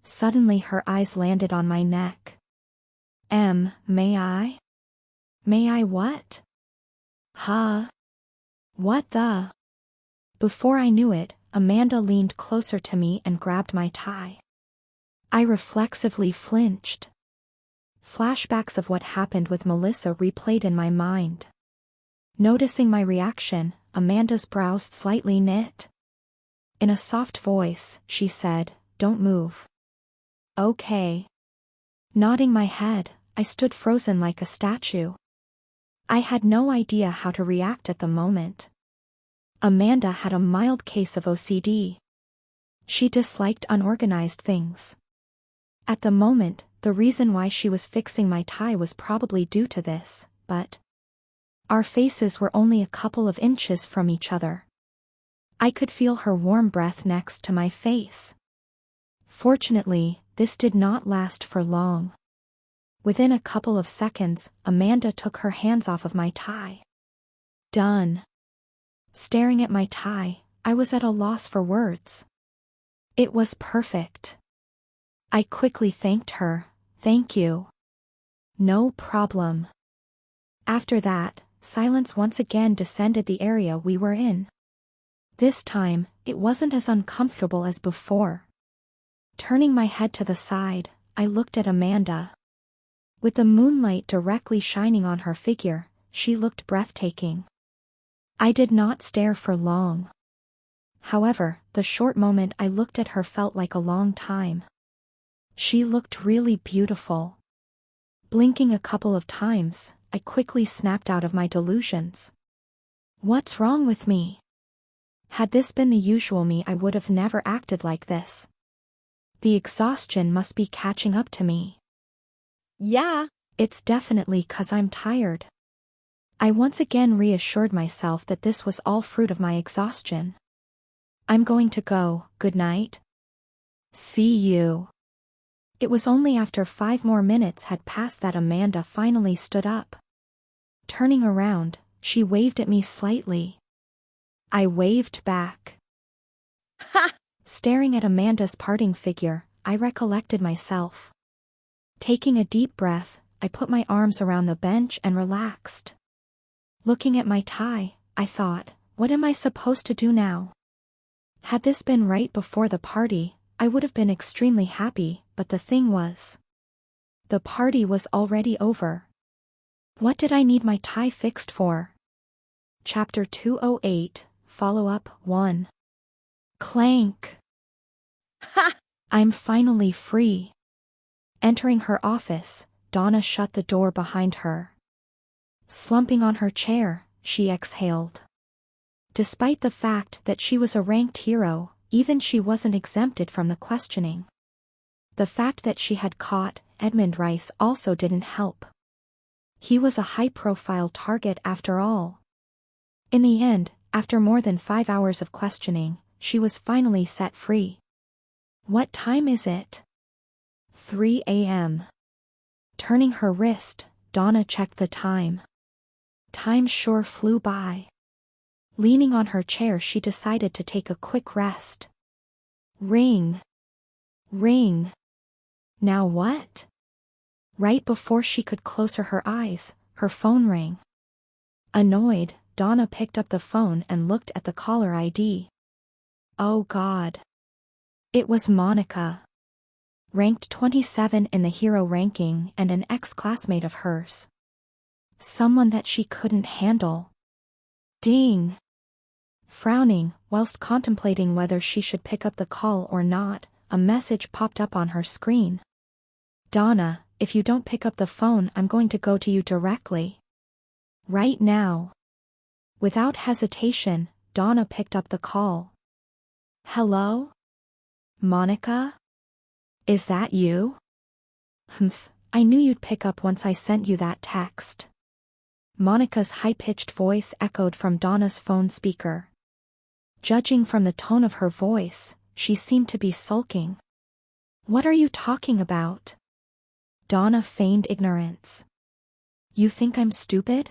Suddenly her eyes landed on my neck. May I? May I what? Huh? What the? Before I knew it, Amanda leaned closer to me and grabbed my tie. I reflexively flinched. Flashbacks of what happened with Melissa replayed in my mind. Noticing my reaction, Amanda's brows slightly knit. In a soft voice, she said, "Don't move." Okay. Nodding my head, I stood frozen like a statue. I had no idea how to react at the moment. Amanda had a mild case of OCD. She disliked unorganized things. At the moment, the reason why she was fixing my tie was probably due to this, but our faces were only a couple of inches from each other. I could feel her warm breath next to my face. Fortunately, this did not last for long. Within a couple of seconds, Amanda took her hands off of my tie. Done. Staring at my tie, I was at a loss for words. It was perfect. I quickly thanked her. Thank you. No problem. After that, silence once again descended the area we were in. This time, it wasn't as uncomfortable as before. Turning my head to the side, I looked at Amanda. With the moonlight directly shining on her figure, she looked breathtaking. I did not stare for long. However, the short moment I looked at her felt like a long time. She looked really beautiful. Blinking a couple of times, I quickly snapped out of my delusions. What's wrong with me? Had this been the usual me, I would have never acted like this. The exhaustion must be catching up to me. Yeah. It's definitely 'cause I'm tired. I once again reassured myself that this was all fruit of my exhaustion. I'm going to go, good night. See you. It was only after 5 more minutes had passed that Amanda finally stood up. Turning around, she waved at me slightly. I waved back. Ha! Staring at Amanda's parting figure, I recollected myself. Taking a deep breath, I put my arms around the bench and relaxed. Looking at my tie, I thought, what am I supposed to do now? Had this been right before the party, I would have been extremely happy, but the thing was, the party was already over. What did I need my tie fixed for? Chapter 208, Follow-up 1. Clank. Ha! I'm finally free. Entering her office, Donna shut the door behind her. Slumping on her chair, she exhaled. Despite the fact that she was a ranked hero, even she wasn't exempted from the questioning. The fact that she had caught Edmund Rice also didn't help. He was a high-profile target after all. In the end, after more than 5 hours of questioning, she was finally set free. What time is it? 3 a.m. Turning her wrist, Donna checked the time. Time sure flew by. Leaning on her chair, she decided to take a quick rest. Ring. Ring. Now what? Right before she could close her eyes, her phone rang. Annoyed, Donna picked up the phone and looked at the caller ID. Oh God. It was Monica. Ranked 27 in the hero ranking and an ex-classmate of hers. Someone that she couldn't handle. Ding. Frowning, whilst contemplating whether she should pick up the call or not, a message popped up on her screen. Donna, if you don't pick up the phone, I'm going to go to you directly. Right now. Without hesitation, Donna picked up the call. Hello? Monica? Is that you? Humph, I knew you'd pick up once I sent you that text. Monica's high-pitched voice echoed from Donna's phone speaker. Judging from the tone of her voice, she seemed to be sulking. What are you talking about? Donna feigned ignorance. You think I'm stupid?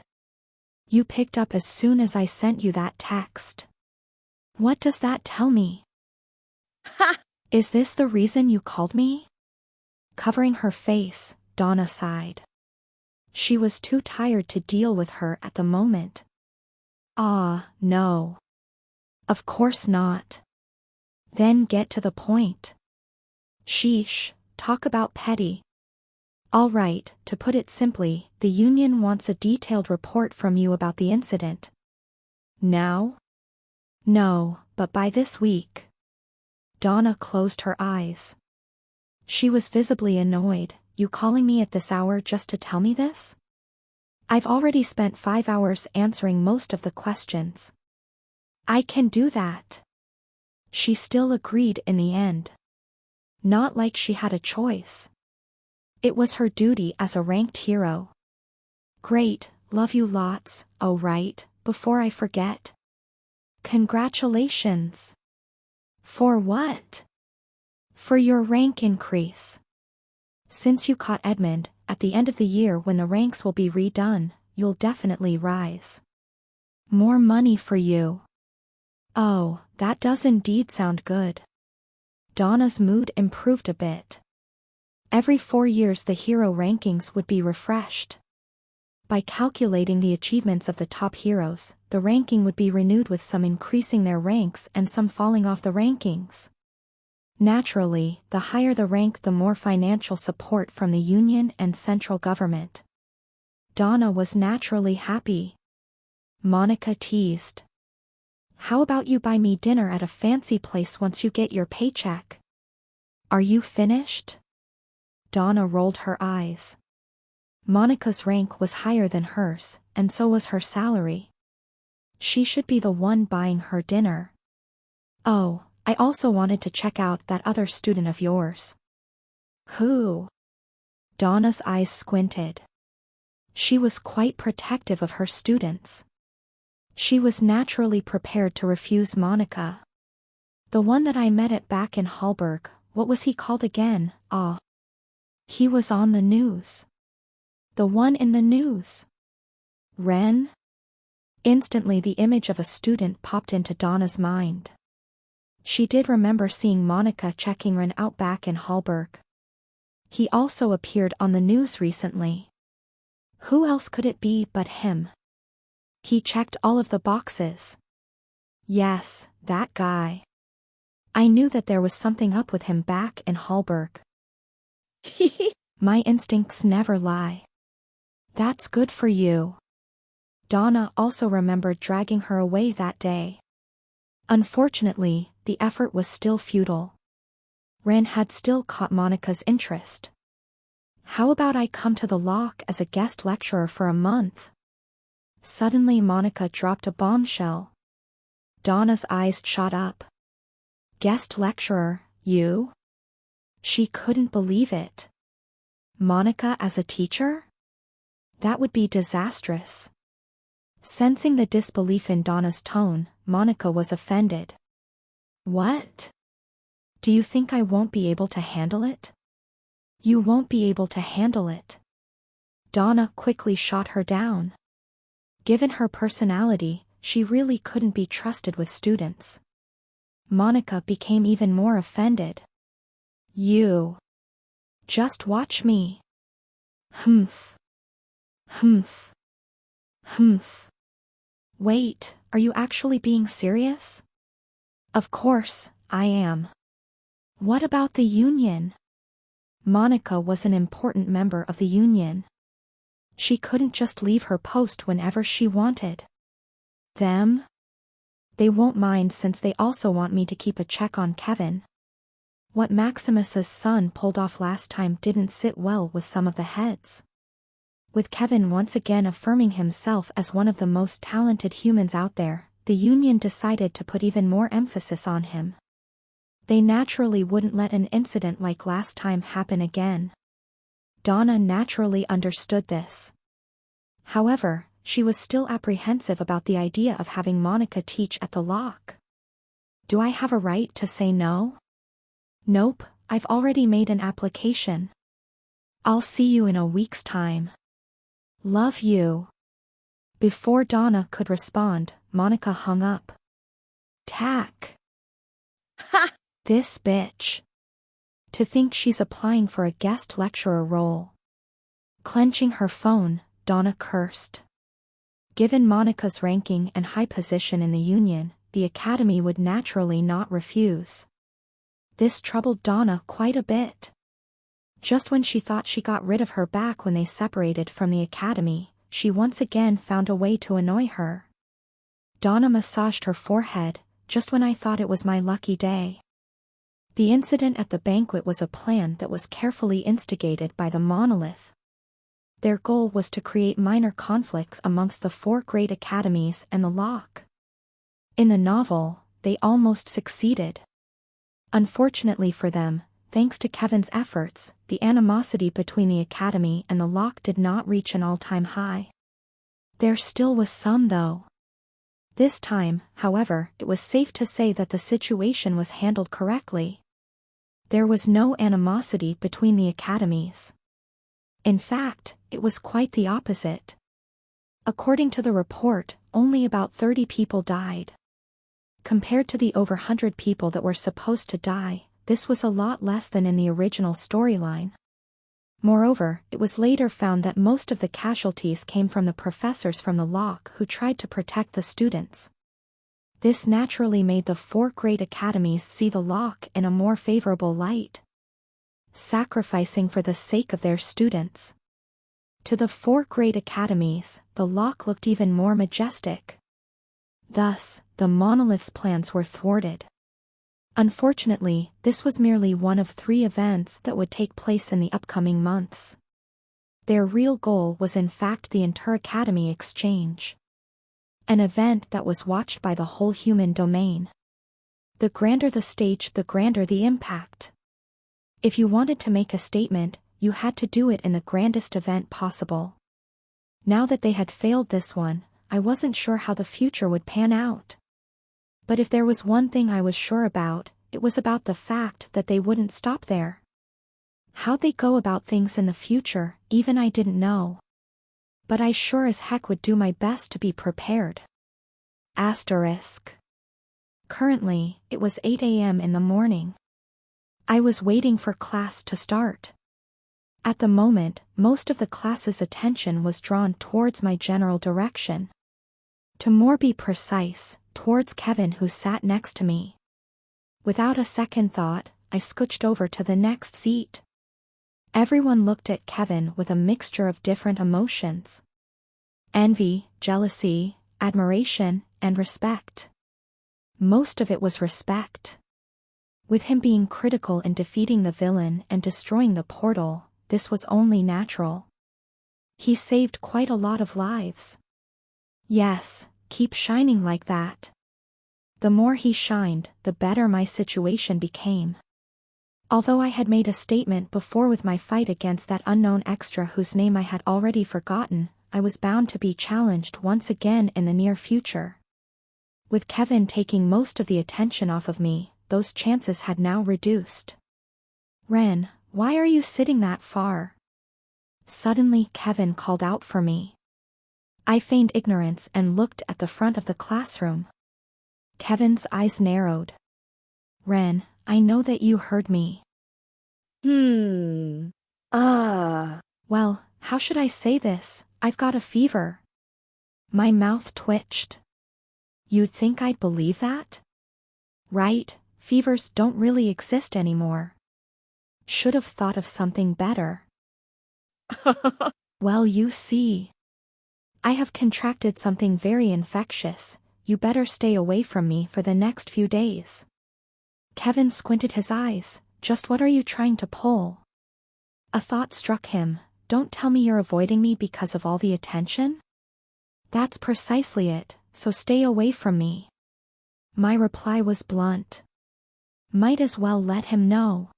You picked up as soon as I sent you that text. What does that tell me? Ha! Is this the reason you called me? Covering her face, Donna sighed. She was too tired to deal with her at the moment. Ah, no. Of course not. Then get to the point. Sheesh, talk about petty. All right, to put it simply, the union wants a detailed report from you about the incident. Now? No, but by this week. Donna closed her eyes. She was visibly annoyed. You calling me at this hour just to tell me this? I've already spent 5 hours answering most of the questions. I can do that. She still agreed in the end. Not like she had a choice. It was her duty as a ranked hero. Great, love you lots. Oh right, before I forget. Congratulations. For what? For your rank increase. Since you caught Edmund, at the end of the year when the ranks will be redone, you'll definitely rise. More money for you. Oh, that does indeed sound good. Donna's mood improved a bit. Every 4 years the hero rankings would be refreshed. By calculating the achievements of the top heroes, the ranking would be renewed with some increasing their ranks and some falling off the rankings. Naturally, the higher the rank the more financial support from the union and central government. Donna was naturally happy. Monica teased. How about you buy me dinner at a fancy place once you get your paycheck? Are you finished? Donna rolled her eyes. Monica's rank was higher than hers, and so was her salary. She should be the one buying her dinner. Oh, I also wanted to check out that other student of yours. Who? Donna's eyes squinted. She was quite protective of her students. She was naturally prepared to refuse Monica. The one that I met at back in Hallberg, what was he called again? Ah. He was on the news. The one in the news. Ren? Instantly the image of a student popped into Donna's mind. She did remember seeing Monica checking Ren out back in Hallberg. He also appeared on the news recently. Who else could it be but him? He checked all of the boxes. Yes, that guy. I knew that there was something up with him back in Hallberg. My instincts never lie. That's good for you. Donna also remembered dragging her away that day. Unfortunately, the effort was still futile. Ren had still caught Monica's interest. How about I come to the lock as a guest lecturer for a month? Suddenly Monica dropped a bombshell. Donna's eyes shot up. Guest lecturer, you? She couldn't believe it. Monica as a teacher? That would be disastrous. Sensing the disbelief in Donna's tone, Monica was offended. What? Do you think I won't be able to handle it? You won't be able to handle it. Donna quickly shot her down. Given her personality, she really couldn't be trusted with students. Monica became even more offended. You. Just watch me. Humph. Humph. Humph. Wait, are you actually being serious? Of course, I am. What about the union? Monica was an important member of the union. She couldn't just leave her post whenever she wanted. Them? They won't mind since they also want me to keep a check on Kevin. What Maximus's son pulled off last time didn't sit well with some of the heads. With Kevin once again affirming himself as one of the most talented humans out there, the union decided to put even more emphasis on him. They naturally wouldn't let an incident like last time happen again. Donna naturally understood this. However, she was still apprehensive about the idea of having Monica teach at the lock. Do I have a right to say no? Nope, I've already made an application. I'll see you in a week's time. Love you. Before Donna could respond, Monica hung up. Tack. Ha! This bitch. To think she's applying for a guest lecturer role. Clenching her phone, Donna cursed. Given Monica's ranking and high position in the union, the academy would naturally not refuse. This troubled Donna quite a bit. Just when she thought she got rid of her back when they separated from the academy, she once again found a way to annoy her. Donna massaged her forehead, just when I thought it was my lucky day. The incident at the banquet was a plan that was carefully instigated by the monolith. Their goal was to create minor conflicts amongst the 4 great academies and the Lock. In the novel, they almost succeeded. Unfortunately for them, thanks to Kevin's efforts, the animosity between the Academy and the Lock did not reach an all-time high. There still was some though. This time, however, it was safe to say that the situation was handled correctly. There was no animosity between the academies. In fact, it was quite the opposite. According to the report, only about 30 people died. Compared to the over 100 people that were supposed to die, this was a lot less than in the original storyline. Moreover, it was later found that most of the casualties came from the professors from the Lock who tried to protect the students. This naturally made the 4 great academies see the Lock in a more favorable light, sacrificing for the sake of their students. To the 4 great academies, the Lock looked even more majestic. Thus, the monolith's plans were thwarted. Unfortunately, this was merely one of 3 events that would take place in the upcoming months. Their real goal was in fact the inter-academy exchange. An event that was watched by the whole human domain. The grander the stage, the grander the impact. If you wanted to make a statement, you had to do it in the grandest event possible. Now that they had failed this one, I wasn't sure how the future would pan out. But if there was one thing I was sure about, it was about the fact that they wouldn't stop there. How'd they go about things in the future, even I didn't know. But I sure as heck would do my best to be prepared. Asterisk. Currently, it was 8 a.m. in the morning. I was waiting for class to start. At the moment, most of the class's attention was drawn towards my general direction. To more be precise, towards Kevin who sat next to me. Without a second thought, I scooched over to the next seat. Everyone looked at Kevin with a mixture of different emotions. Envy, jealousy, admiration, and respect. Most of it was respect. With him being critical in defeating the villain and destroying the portal, this was only natural. He saved quite a lot of lives. Yes, keep shining like that. The more he shined, the better my situation became. Although I had made a statement before with my fight against that unknown extra whose name I had already forgotten, I was bound to be challenged once again in the near future. With Kevin taking most of the attention off of me, those chances had now reduced. Ren, why are you sitting that far? Suddenly Kevin called out for me. I feigned ignorance and looked at the front of the classroom. Kevin's eyes narrowed. Ren, I know that you heard me. Well, how should I say this? I've got a fever. My mouth twitched. You'd think I'd believe that? Right, fevers don't really exist anymore. Should have thought of something better. Well, you see. I have contracted something very infectious. You better stay away from me for the next few days. Kevin squinted his eyes. Just what are you trying to pull? A thought struck him. Don't tell me you're avoiding me because of all the attention? That's precisely it, so stay away from me. My reply was blunt. Might as well let him know.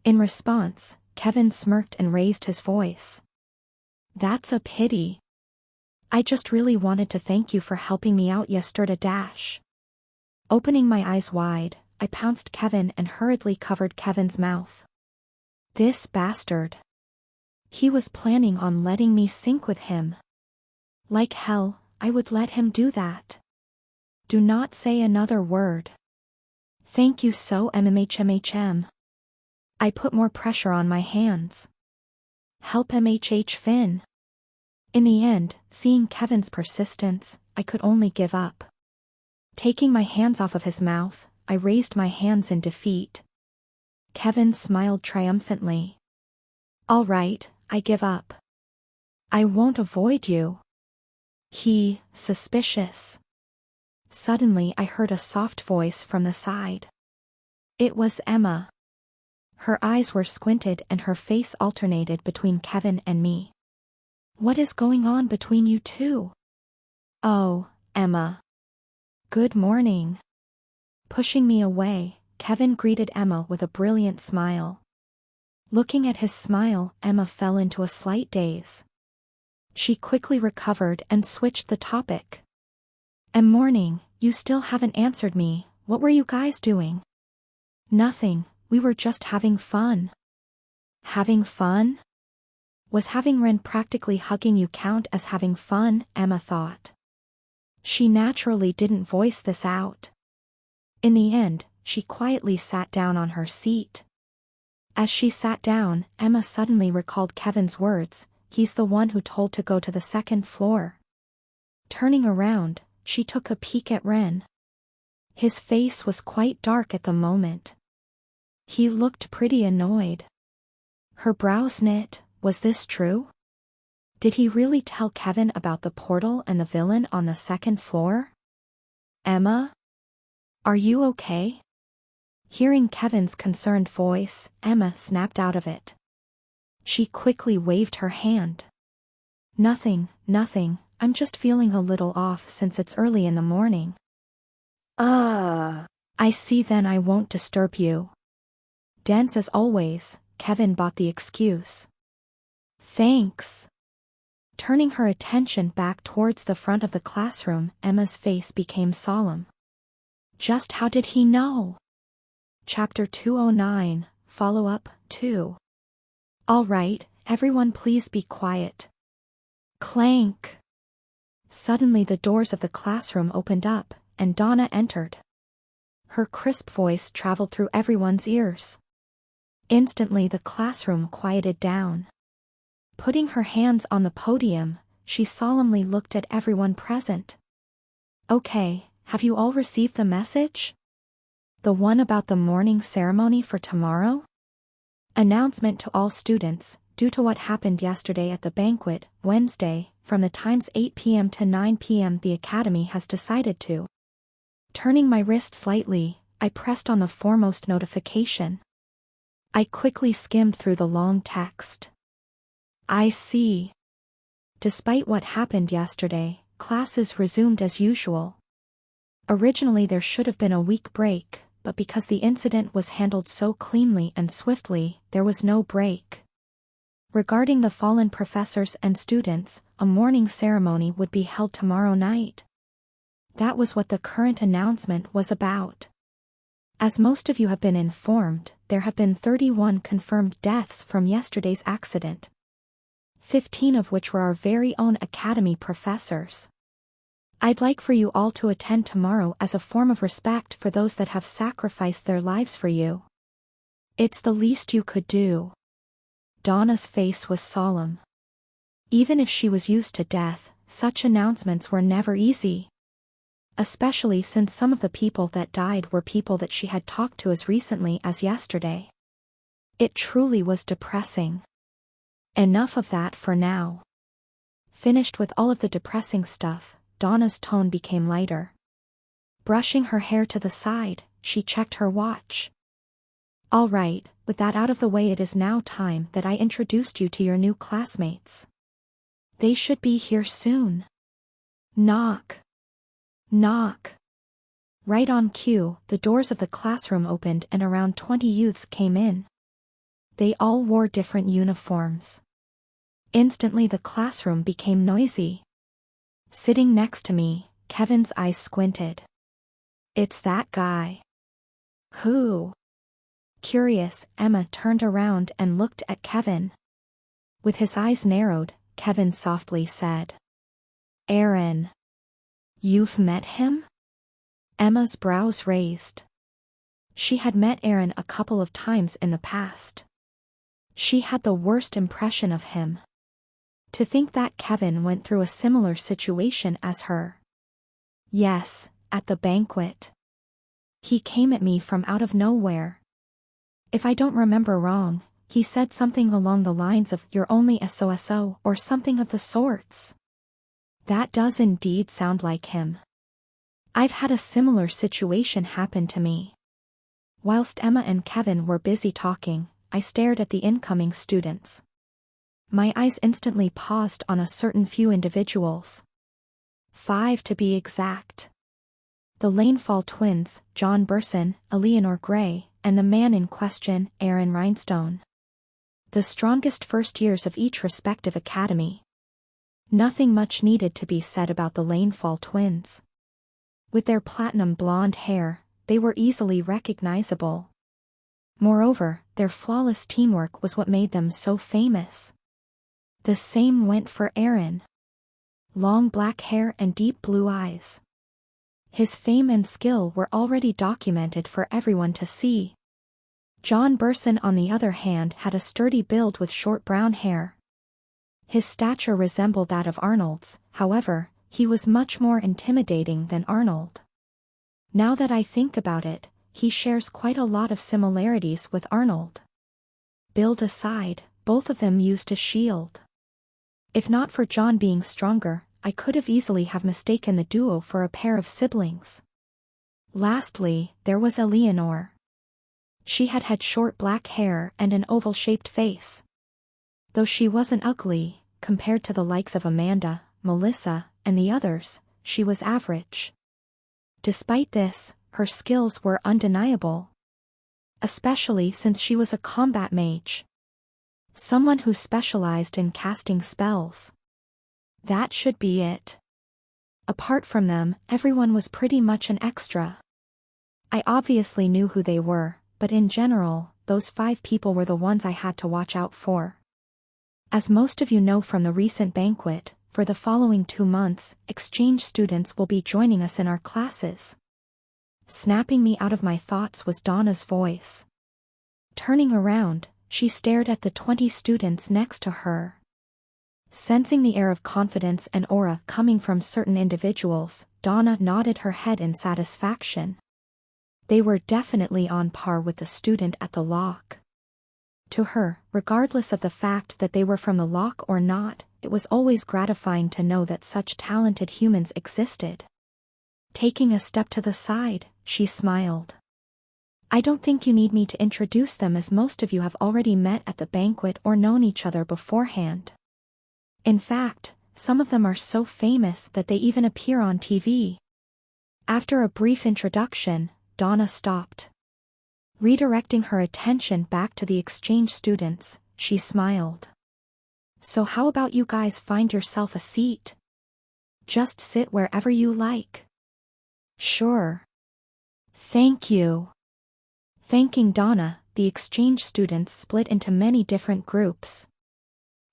In response, Kevin smirked and raised his voice. That's a pity. I just really wanted to thank you for helping me out yesterday. Opening my eyes wide, I pounced Kevin and hurriedly covered Kevin's mouth. This bastard. He was planning on letting me sink with him. Like hell, I would let him do that. Do not say another word. Thank you so MMHMHM. I put more pressure on my hands. Help MHH Finn. In the end, seeing Kevin's persistence, I could only give up. Taking my hands off of his mouth, I raised my hands in defeat. Kevin smiled triumphantly. All right, I give up. I won't avoid you. He, suspicious. Suddenly I heard a soft voice from the side. It was Emma. Her eyes were squinted and her face alternated between Kevin and me. What is going on between you two? Oh, Emma. Good morning. Pushing me away, Kevin greeted Emma with a brilliant smile. Looking at his smile, Emma fell into a slight daze. She quickly recovered and switched the topic. Morning, you still haven't answered me. What were you guys doing? Nothing, we were just having fun. Having fun? Was having Ren practically hugging you count as having fun? Emma thought. She naturally didn't voice this out. In the end, she quietly sat down on her seat. As she sat down, Emma suddenly recalled Kevin's words, he's the one who told to go to the second floor. Turning around, she took a peek at Ren. His face was quite dark at the moment. He looked pretty annoyed. Her brows knit, was this true? Did he really tell Kevin about the portal and the villain on the second floor? Emma? Are you okay? Hearing Kevin's concerned voice, Emma snapped out of it. She quickly waved her hand. Nothing, I'm just feeling a little off since it's early in the morning. I see, then I won't disturb you. Dance as always, Kevin bought the excuse. Thanks. Turning her attention back towards the front of the classroom, Emma's face became solemn. Just how did he know? Chapter 209, Follow-up 2. All right, everyone please be quiet. Clank. Suddenly the doors of the classroom opened up, and Donna entered. Her crisp voice traveled through everyone's ears. Instantly the classroom quieted down. Putting her hands on the podium, she solemnly looked at everyone present. Okay, have you all received the message? The one about the morning ceremony for tomorrow? Announcement to all students, due to what happened yesterday at the banquet, Wednesday, from the times 8 p.m. to 9 p.m. the Academy has decided to. Turning my wrist slightly, I pressed on the foremost notification. I quickly skimmed through the long text. I see. Despite what happened yesterday, classes resumed as usual. Originally there should have been a week break, but because the incident was handled so cleanly and swiftly, there was no break. Regarding the fallen professors and students, a mourning ceremony would be held tomorrow night. That was what the current announcement was about. As most of you have been informed, there have been 31 confirmed deaths from yesterday's accident. 15 of which were our very own Academy professors. I'd like for you all to attend tomorrow as a form of respect for those that have sacrificed their lives for you. It's the least you could do. Donna's face was solemn. Even if she was used to death, such announcements were never easy. Especially since some of the people that died were people that she had talked to as recently as yesterday. It truly was depressing. Enough of that for now. Finished with all of the depressing stuff, Donna's tone became lighter. Brushing her hair to the side, she checked her watch. All right, with that out of the way, it is now time that I introduced you to your new classmates. They should be here soon. Knock. Knock. Right on cue, the doors of the classroom opened and around 20 youths came in. They all wore different uniforms. Instantly the classroom became noisy. Sitting next to me, Kevin's eyes squinted. It's that guy. Who? Curious, Emma turned around and looked at Kevin. With his eyes narrowed, Kevin softly said, Aaron. You've met him? Emma's brows raised. She had met Aaron a couple of times in the past. She had the worst impression of him. To think that Kevin went through a similar situation as her. Yes, at the banquet. He came at me from out of nowhere. If I don't remember wrong, he said something along the lines of "You're only SOSO" or something of the sorts. That does indeed sound like him. I've had a similar situation happen to me. Whilst Emma and Kevin were busy talking, I stared at the incoming students. My eyes instantly paused on a certain few individuals. 5 to be exact. The Lanefall twins, John Burson, Eleanor Gray, and the man in question, Aaron Rhinestone. The strongest first years of each respective academy. Nothing much needed to be said about the Lanefall twins. With their platinum blonde hair, they were easily recognizable. Moreover, their flawless teamwork was what made them so famous. The same went for Aaron. Long black hair and deep blue eyes. His fame and skill were already documented for everyone to see. John Burson, on the other hand, had a sturdy build with short brown hair. His stature resembled that of Arnold's, however, he was much more intimidating than Arnold. Now that I think about it, he shares quite a lot of similarities with Arnold. Build aside, both of them used a shield. If not for John being stronger, I could have easily have mistaken the duo for a pair of siblings. Lastly, there was Eleanor. She had short black hair and an oval-shaped face. Though she wasn't ugly, compared to the likes of Amanda, Melissa, and the others, she was average. Despite this, her skills were undeniable. Especially since she was a combat mage. Someone who specialized in casting spells. That should be it. Apart from them, everyone was pretty much an extra. I obviously knew who they were, but in general, those 5 people were the ones I had to watch out for. As most of you know from the recent banquet, for the following 2 months, exchange students will be joining us in our classes. Snapping me out of my thoughts was Donna's voice. Turning around, she stared at the 20 students next to her. Sensing the air of confidence and aura coming from certain individuals, Donna nodded her head in satisfaction. They were definitely on par with the student at the lock. To her, regardless of the fact that they were from the lock or not, it was always gratifying to know that such talented humans existed. Taking a step to the side, she smiled. I don't think you need me to introduce them, as most of you have already met at the banquet or known each other beforehand. In fact, some of them are so famous that they even appear on TV. After a brief introduction, Donna stopped. Redirecting her attention back to the exchange students, she smiled. So how about you guys find yourself a seat? Just sit wherever you like. Sure. Thank you. Thanking Donna, the exchange students split into many different groups.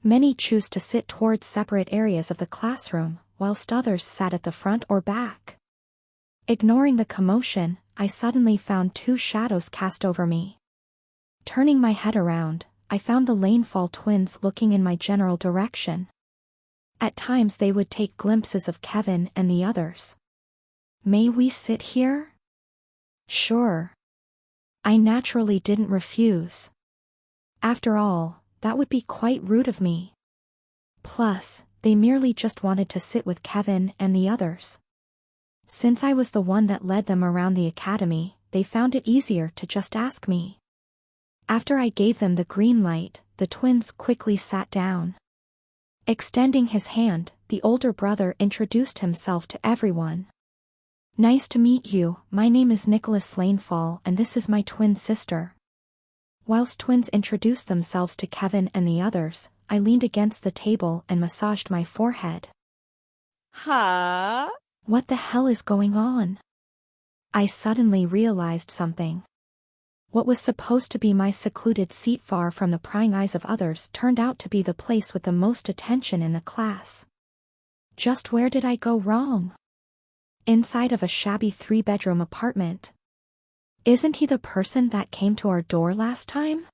Many choose to sit towards separate areas of the classroom, whilst others sat at the front or back. Ignoring the commotion, I suddenly found 2 shadows cast over me. Turning my head around, I found the Lanefall twins looking in my general direction. At times they would take glimpses of Kevin and the others. May we sit here? Sure. I naturally didn't refuse. After all, that would be quite rude of me. Plus, they merely just wanted to sit with Kevin and the others. Since I was the one that led them around the academy, they found it easier to just ask me. After I gave them the green light, the twins quickly sat down. Extending his hand, the older brother introduced himself to everyone. Nice to meet you, my name is Nicholas Lanefall and this is my twin sister. Whilst twins introduced themselves to Kevin and the others, I leaned against the table and massaged my forehead. Huh? What the hell is going on? I suddenly realized something. What was supposed to be my secluded seat far from the prying eyes of others turned out to be the place with the most attention in the class. Just where did I go wrong? Inside of a shabby 3-bedroom apartment. Isn't he the person that came to our door last time?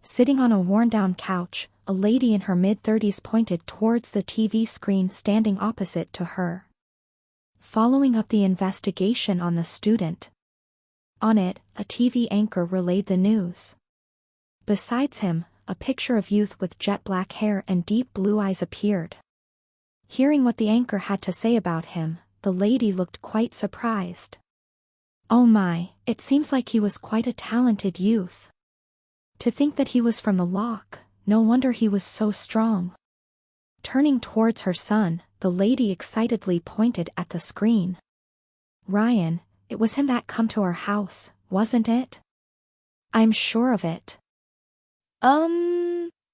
Sitting on a worn-down couch, a lady in her mid-30s pointed towards the TV screen standing opposite to her. Following up the investigation on the student. On it, a TV anchor relayed the news. Besides him, a picture of youth with jet black hair and deep blue eyes appeared. Hearing what the anchor had to say about him, the lady looked quite surprised. Oh my, it seems like he was quite a talented youth. To think that he was from the lock, no wonder he was so strong. Turning towards her son, the lady excitedly pointed at the screen. Ryan, it was him that come to our house, wasn't it? I'm sure of it.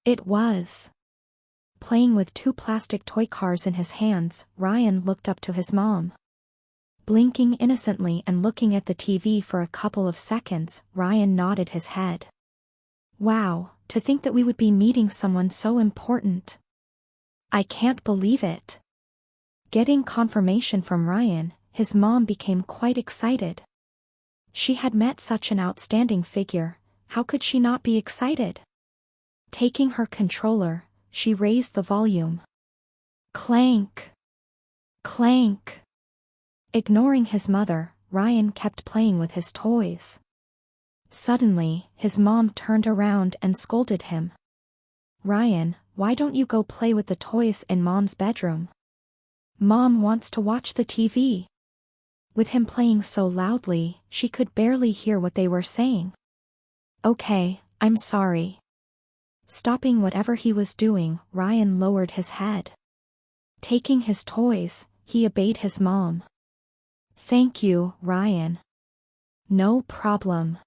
It was. Playing with two plastic toy cars in his hands, Ryan looked up to his mom. Blinking innocently and looking at the TV for a couple of seconds, Ryan nodded his head. Wow, to think that we would be meeting someone so important. I can't believe it. Getting confirmation from Ryan, his mom became quite excited. She had met such an outstanding figure, how could she not be excited? Taking her controller, she raised the volume. Clank! Clank! Ignoring his mother, Ryan kept playing with his toys. Suddenly, his mom turned around and scolded him. Ryan, why don't you go play with the toys in Mom's bedroom? Mom wants to watch the TV. With him playing so loudly, she could barely hear what they were saying. Okay, I'm sorry. Stopping whatever he was doing, Ryan lowered his head. Taking his toys, he obeyed his mom. Thank you, Ryan. No problem.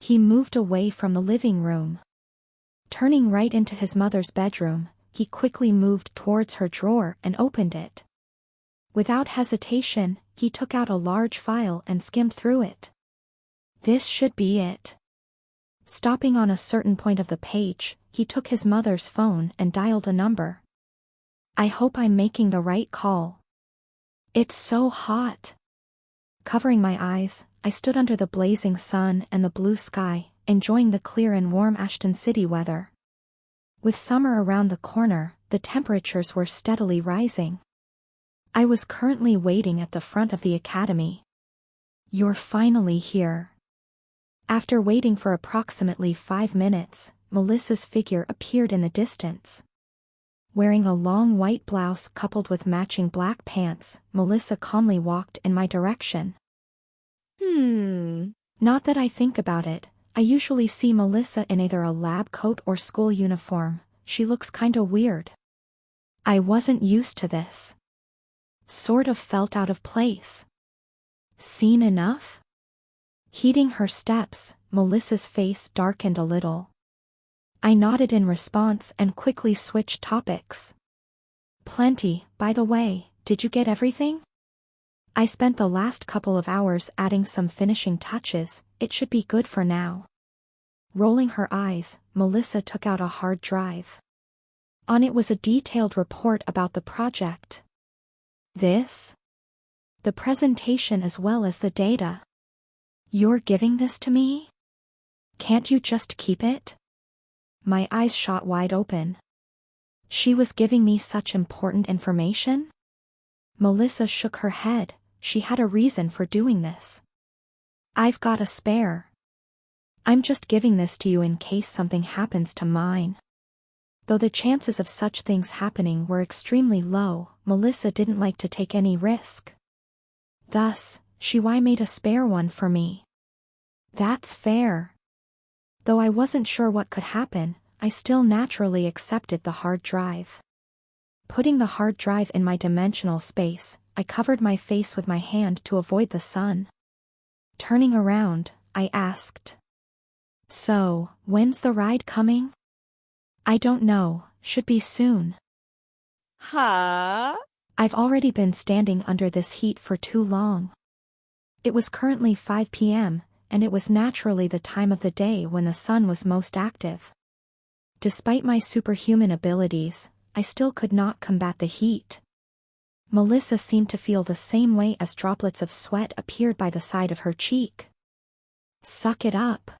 He moved away from the living room. Turning right into his mother's bedroom, he quickly moved towards her drawer and opened it. Without hesitation, he took out a large file and skimmed through it. This should be it. Stopping on a certain point of the page, he took his mother's phone and dialed a number. I hope I'm making the right call. It's so hot. Covering my eyes, I stood under the blazing sun and the blue sky, enjoying the clear and warm Ashton City weather. With summer around the corner, the temperatures were steadily rising. I was currently waiting at the front of the academy. You're finally here. After waiting for approximately 5 minutes, Melissa's figure appeared in the distance. Wearing a long white blouse coupled with matching black pants, Melissa calmly walked in my direction. Not that I think about it, I usually see Melissa in either a lab coat or school uniform, she looks kinda weird. I wasn't used to this. Sort of felt out of place. Seen enough? Heeding her steps, Melissa's face darkened a little. I nodded in response and quickly switched topics. Plenty, by the way, did you get everything? I spent the last couple of hours adding some finishing touches, it should be good for now. Rolling her eyes, Melissa took out a hard drive. On it was a detailed report about the project. This? The presentation as well as the data. You're giving this to me? Can't you just keep it? My eyes shot wide open. She was giving me such important information? Melissa shook her head, she had a reason for doing this. I've got a spare. I'm just giving this to you in case something happens to mine. Though the chances of such things happening were extremely low, Melissa didn't like to take any risk. Thus, she made a spare one for me. That's fair. Though I wasn't sure what could happen, I still naturally accepted the hard drive. Putting the hard drive in my dimensional space, I covered my face with my hand to avoid the sun. Turning around, I asked. So, when's the ride coming? I don't know, should be soon. Huh? I've already been standing under this heat for too long. It was currently 5 p.m., and it was naturally the time of the day when the sun was most active. Despite my superhuman abilities, I still could not combat the heat. Melissa seemed to feel the same way as droplets of sweat appeared by the side of her cheek. Suck it up.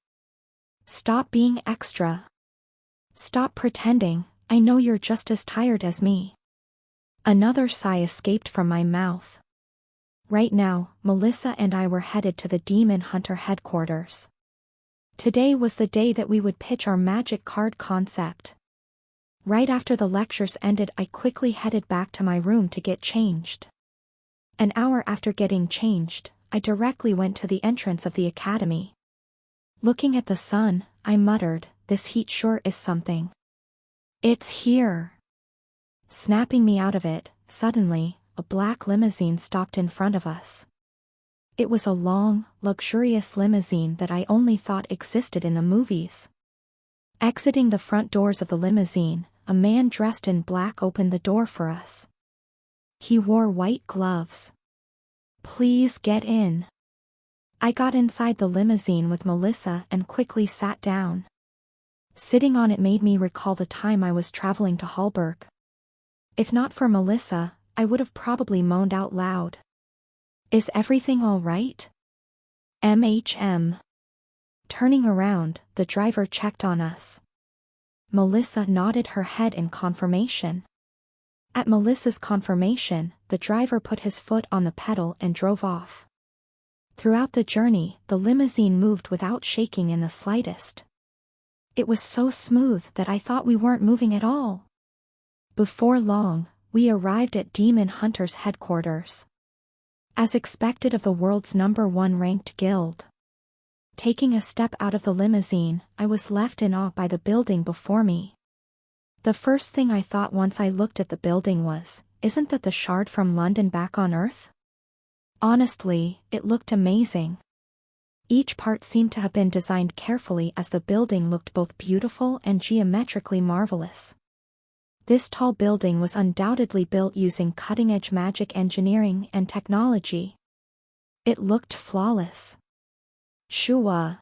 Stop being extra. Stop pretending, I know you're just as tired as me. Another sigh escaped from my mouth. Right now, Melissa and I were headed to the Demon Hunter headquarters. Today was the day that we would pitch our magic card concept. Right after the lectures ended, I quickly headed back to my room to get changed. An hour after getting changed, I directly went to the entrance of the academy. Looking at the sun, I muttered, "This heat sure is something. It's here." Snapping me out of it, suddenly, a black limousine stopped in front of us. It was a long, luxurious limousine that I only thought existed in the movies. Exiting the front doors of the limousine, a man dressed in black opened the door for us. He wore white gloves. "Please get in." I got inside the limousine with Melissa and quickly sat down. Sitting on it made me recall the time I was traveling to Hallberg. If not for Melissa, I would have probably moaned out loud. "Is everything all right?" "MHM." Turning around, the driver checked on us. Melissa nodded her head in confirmation. At Melissa's confirmation, the driver put his foot on the pedal and drove off. Throughout the journey, the limousine moved without shaking in the slightest. It was so smooth that I thought we weren't moving at all. Before long, we arrived at Demon Hunter's headquarters. As expected of the world's #1 ranked guild. Taking a step out of the limousine, I was left in awe by the building before me. The first thing I thought once I looked at the building was, isn't that the shard from London back on Earth? Honestly, it looked amazing. Each part seemed to have been designed carefully as the building looked both beautiful and geometrically marvelous. This tall building was undoubtedly built using cutting-edge magic engineering and technology. It looked flawless. Shua.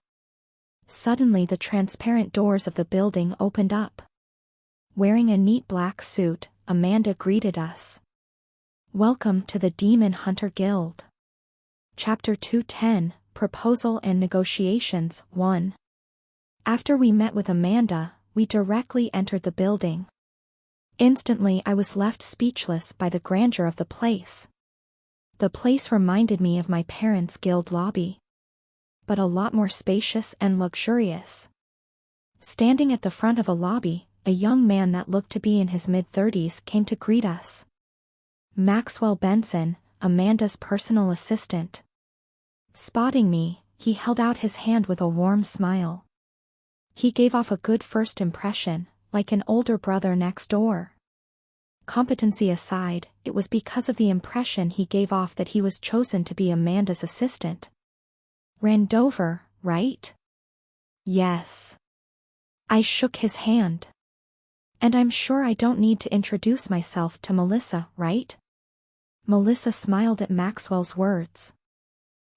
Suddenly the transparent doors of the building opened up. Wearing a neat black suit, Amanda greeted us. "Welcome to the Demon Hunter Guild." Chapter 210, Proposal and Negotiations, 1. After we met with Amanda, we directly entered the building. Instantly I was left speechless by the grandeur of the place. The place reminded me of my parents' guild lobby, but a lot more spacious and luxurious. Standing at the front of a lobby, a young man that looked to be in his mid-30s came to greet us. Maxwell Benson, Amanda's personal assistant. Spotting me, he held out his hand with a warm smile. He gave off a good first impression, like an older brother next door. Competency aside, it was because of the impression he gave off that he was chosen to be Amanda's assistant. Randover, right? Yes. I shook his hand. And I'm sure I don't need to introduce myself to Melissa, right? Melissa smiled at Maxwell's words.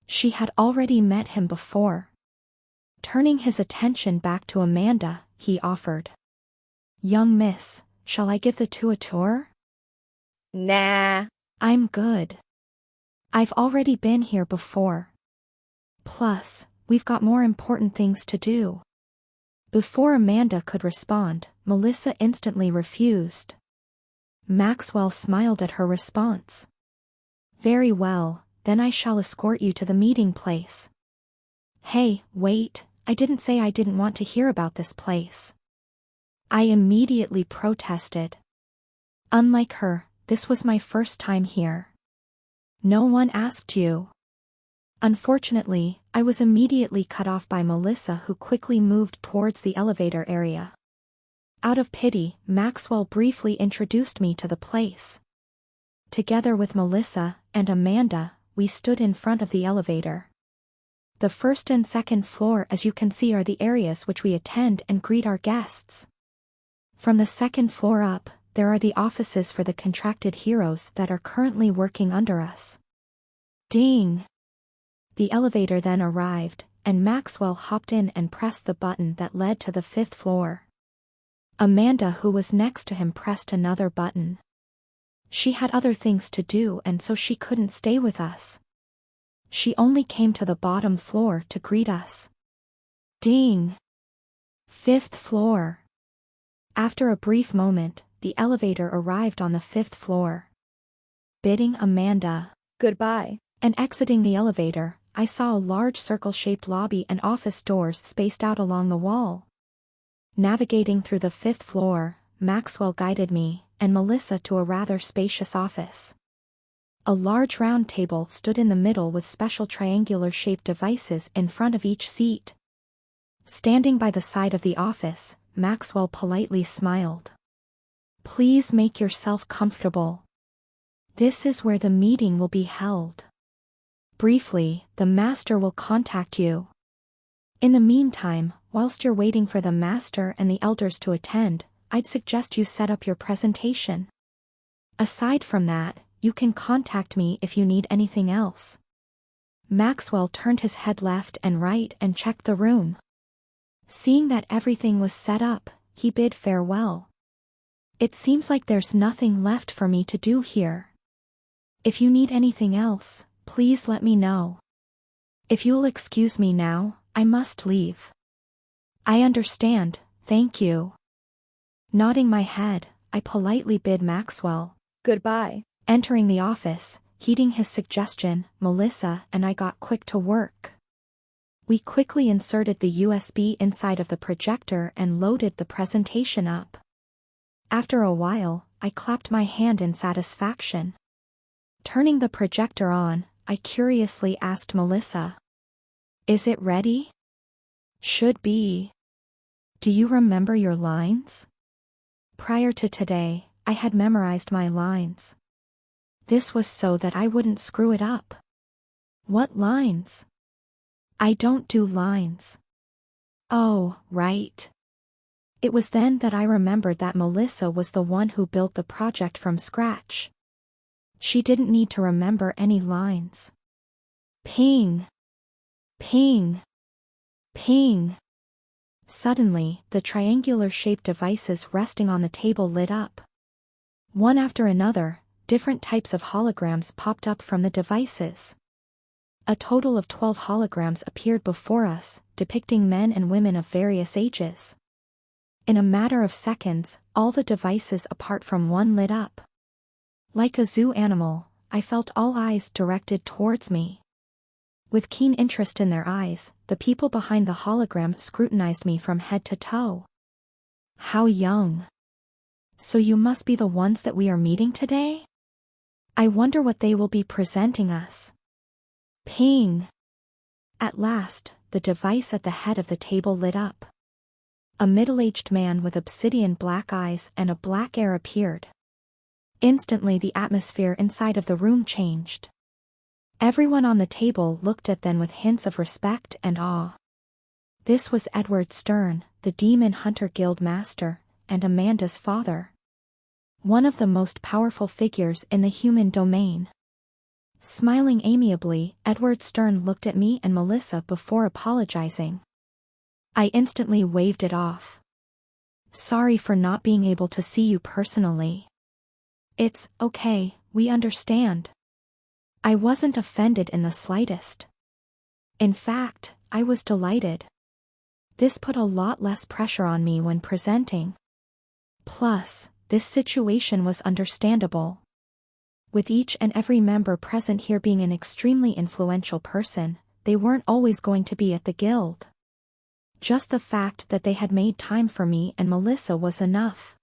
She had already met him before. Turning his attention back to Amanda, he offered. "Young miss, shall I give the two a tour?" Nah. "I'm good. I've already been here before. Plus, we've got more important things to do." Before Amanda could respond, Melissa instantly refused. Maxwell smiled at her response. "Very well, then I shall escort you to the meeting place." "Hey, wait, I didn't say I didn't want to hear about this place." I immediately protested. Unlike her, this was my first time here. "No one asked you." Unfortunately, I was immediately cut off by Melissa, who quickly moved towards the elevator area. Out of pity, Maxwell briefly introduced me to the place. Together with Melissa and Amanda, we stood in front of the elevator. The first and second floor, as you can see, are the areas which we attend and greet our guests. From the second floor up, there are the offices for the contracted heroes that are currently working under us. Ding! The elevator then arrived, and Maxwell hopped in and pressed the button that led to the 5th floor. Amanda, who was next to him, pressed another button. She had other things to do and so she couldn't stay with us. She only came to the bottom floor to greet us. Ding! 5th floor. After a brief moment, the elevator arrived on the 5th floor. Bidding Amanda Goodbye and exiting the elevator, I saw a large circle-shaped lobby and office doors spaced out along the wall. Navigating through the 5th floor, Maxwell guided me and Melissa to a rather spacious office. A large round table stood in the middle with special triangular-shaped devices in front of each seat. Standing by the side of the office, Maxwell politely smiled. "Please make yourself comfortable. This is where the meeting will be held. Briefly, the master will contact you. In the meantime, whilst you're waiting for the master and the elders to attend, I'd suggest you set up your presentation. Aside from that, you can contact me if you need anything else." Maxwell turned his head left and right and checked the room. Seeing that everything was set up, he bid farewell. "It seems like there's nothing left for me to do here. If you need anything else, please let me know. If you'll excuse me now, I must leave." "I understand, thank you." Nodding my head, I politely bid Maxwell Goodbye. Entering the office, heeding his suggestion, Melissa and I got quick to work. We quickly inserted the USB inside of the projector and loaded the presentation up. After a while, I clapped my hand in satisfaction. Turning the projector on, I curiously asked Melissa, "Is it ready?" "Should be. Do you remember your lines?" Prior to today, I had memorized my lines. This was so that I wouldn't screw it up. "What lines?" "I don't do lines." "Oh, right." It was then that I remembered that Melissa was the one who built the project from scratch. She didn't need to remember any lines. Ping! Ping! Ping! Suddenly, the triangular-shaped devices resting on the table lit up. One after another, different types of holograms popped up from the devices. A total of 12 holograms appeared before us, depicting men and women of various ages. In a matter of seconds, all the devices apart from one lit up. Like a zoo animal, I felt all eyes directed towards me. With keen interest in their eyes, the people behind the hologram scrutinized me from head to toe. "How young. So you must be the ones that we are meeting today? I wonder what they will be presenting us." Ping! At last, the device at the head of the table lit up. A middle-aged man with obsidian black eyes and a black hair appeared. Instantly the atmosphere inside of the room changed. Everyone on the table looked at them with hints of respect and awe. This was Edward Stern, the Demon Hunter Guild Master, and Amanda's father. One of the most powerful figures in the human domain. Smiling amiably, Edward Stern looked at me and Melissa before apologizing. I instantly waved it off. "Sorry for not being able to see you personally." "It's okay, we understand." I wasn't offended in the slightest. In fact, I was delighted. This put a lot less pressure on me when presenting. Plus, this situation was understandable. With each and every member present here being an extremely influential person, they weren't always going to be at the guild. Just the fact that they had made time for me and Melissa was enough.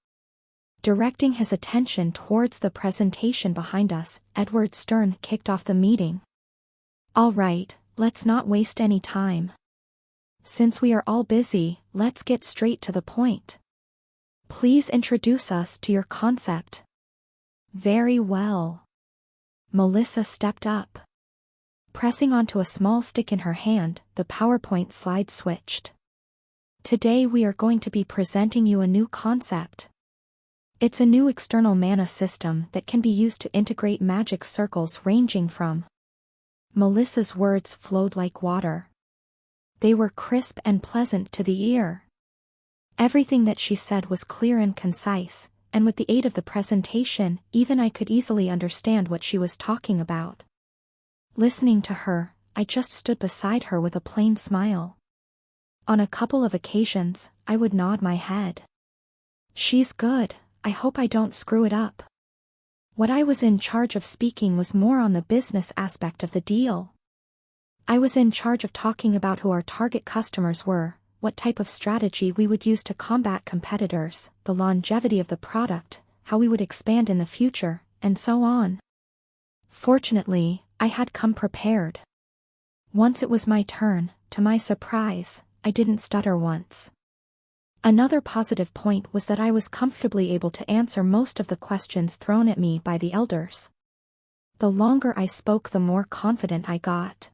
Directing his attention towards the presentation behind us, Edward Stern kicked off the meeting. "All right, let's not waste any time. Since we are all busy, let's get straight to the point. Please introduce us to your concept." "Very well." Melissa stepped up. Pressing onto a small stick in her hand, the PowerPoint slide switched. "Today we are going to be presenting you a new concept. It's a new external mana system that can be used to integrate magic circles ranging from..." Melissa's words flowed like water. They were crisp and pleasant to the ear. Everything that she said was clear and concise, and with the aid of the presentation, even I could easily understand what she was talking about. Listening to her, I just stood beside her with a plain smile. On a couple of occasions, I would nod my head. "She's good, I hope I don't screw it up." What I was in charge of speaking was more on the business aspect of the deal. I was in charge of talking about who our target customers were, what type of strategy we would use to combat competitors, the longevity of the product, how we would expand in the future, and so on. Fortunately, I had come prepared. Once it was my turn, to my surprise, I didn't stutter once. Another positive point was that I was comfortably able to answer most of the questions thrown at me by the elders. The longer I spoke, the more confident I got.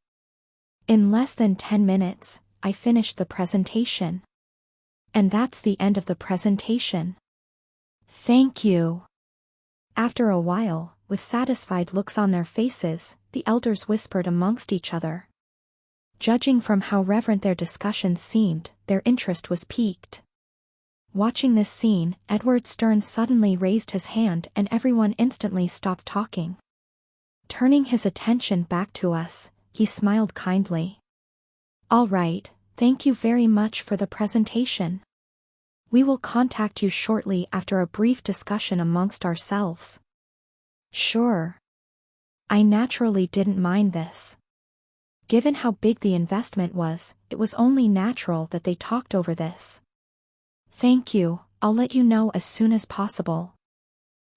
In less than 10 minutes, I finished the presentation. And that's the end of the presentation. Thank you. After a while, with satisfied looks on their faces, the elders whispered amongst each other. Judging from how reverent their discussions seemed, their interest was piqued. Watching this scene, Edward Stern suddenly raised his hand and everyone instantly stopped talking. Turning his attention back to us, he smiled kindly. All right, thank you very much for the presentation. We will contact you shortly after a brief discussion amongst ourselves. Sure. I naturally didn't mind this. Given how big the investment was, it was only natural that they talked over this. Thank you, I'll let you know as soon as possible.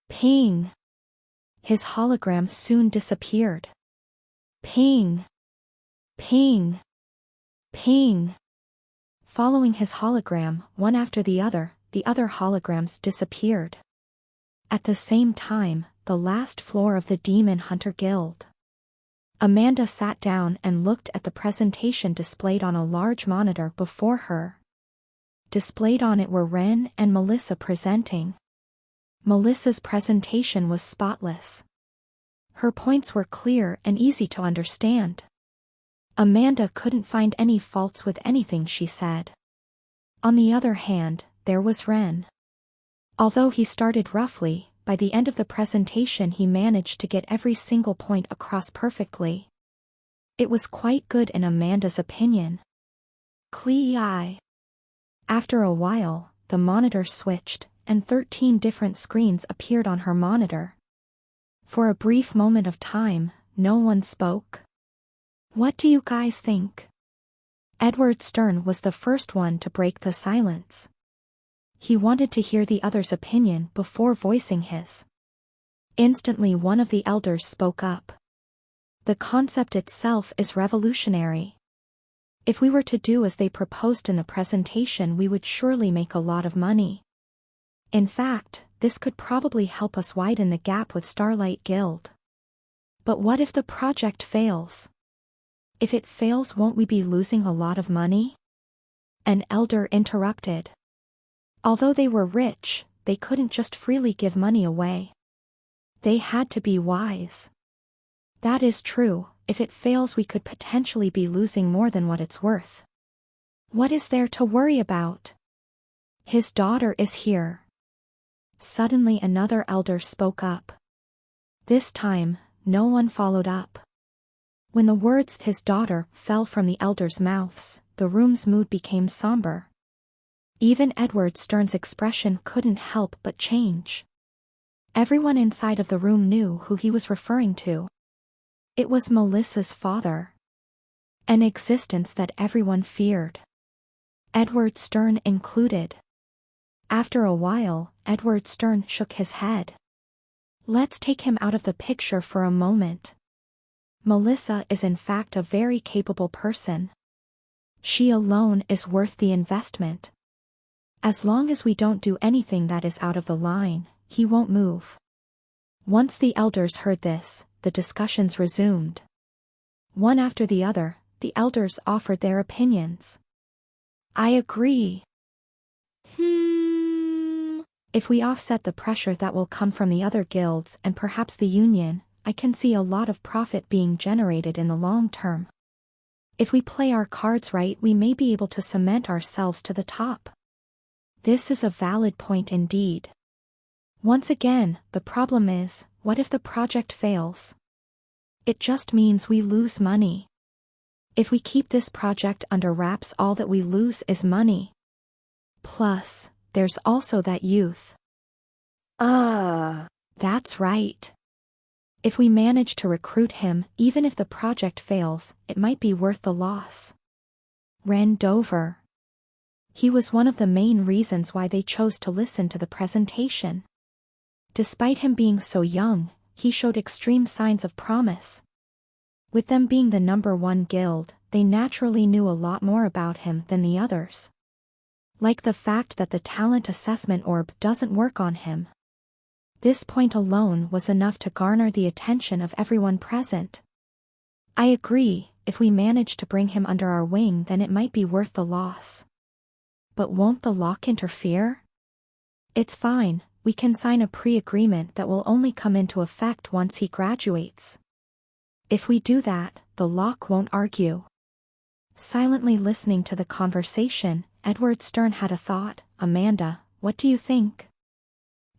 Ping. His hologram soon disappeared. Ping. Ping. Ping. Following his hologram, one after the other holograms disappeared. At the same time, the last floor of the Demon Hunter Guild. Amanda sat down and looked at the presentation displayed on a large monitor before her. Displayed on it were Ren and Melissa presenting. Melissa's presentation was spotless. Her points were clear and easy to understand. Amanda couldn't find any faults with anything she said. On the other hand, there was Ren. Although he started roughly, by the end of the presentation he managed to get every single point across perfectly. It was quite good in Amanda's opinion. Clee. After a while, the monitor switched, and 13 different screens appeared on her monitor. For a brief moment of time, no one spoke. What do you guys think? Edward Stern was the first one to break the silence. He wanted to hear the other's opinion before voicing his. Instantly one of the elders spoke up. The concept itself is revolutionary. If we were to do as they proposed in the presentation, we would surely make a lot of money. In fact, this could probably help us widen the gap with Starlight Guild. But what if the project fails? If it fails, won't we be losing a lot of money? An elder interrupted. Although they were rich, they couldn't just freely give money away. They had to be wise. That is true. If it fails, we could potentially be losing more than what it's worth. What is there to worry about? His daughter is here. Suddenly another elder spoke up. This time, no one followed up. When the words "his daughter" fell from the elders' mouths, the room's mood became somber. Even Edward Stern's expression couldn't help but change. Everyone inside of the room knew who he was referring to. It was Melissa's father. An existence that everyone feared. Edward Stern included. After a while, Edward Stern shook his head. Let's take him out of the picture for a moment. Melissa is in fact a very capable person. She alone is worth the investment. As long as we don't do anything that is out of the line, he won't move. Once the elders heard this, the discussions resumed. One after the other, the elders offered their opinions. I agree. If we offset the pressure that will come from the other guilds and perhaps the union, I can see a lot of profit being generated in the long term. If we play our cards right, we may be able to cement ourselves to the top. This is a valid point indeed. Once again, the problem is, what if the project fails? It just means we lose money. If we keep this project under wraps, all that we lose is money. Plus, there's also that youth. That's right. If we manage to recruit him, even if the project fails, it might be worth the loss. Ren Dover. He was one of the main reasons why they chose to listen to the presentation. Despite him being so young, he showed extreme signs of promise. With them being the #1 guild, they naturally knew a lot more about him than the others. Like the fact that the talent assessment orb doesn't work on him. This point alone was enough to garner the attention of everyone present. I agree, if we manage to bring him under our wing then it might be worth the loss. But won't the lock interfere? It's fine, we can sign a pre-agreement that will only come into effect once he graduates. If we do that, the lock won't argue. Silently listening to the conversation, Edward Stern had a thought. Amanda, what do you think?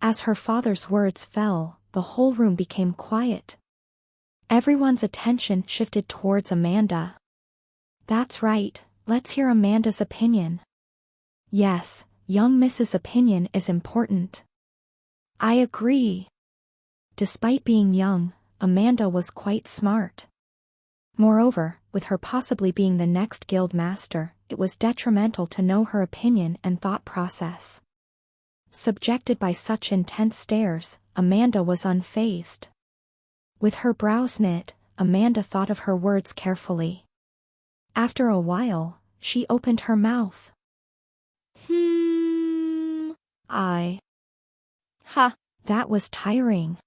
As her father's words fell, the whole room became quiet. Everyone's attention shifted towards Amanda. That's right, let's hear Amanda's opinion. Yes, young Mrs. opinion is important. I agree. Despite being young, Amanda was quite smart. Moreover, with her possibly being the next guild master, it was detrimental to know her opinion and thought process. Subjected by such intense stares, Amanda was unfazed. With her brows knit, Amanda thought of her words carefully. After a while, she opened her mouth. Ha. That was tiring.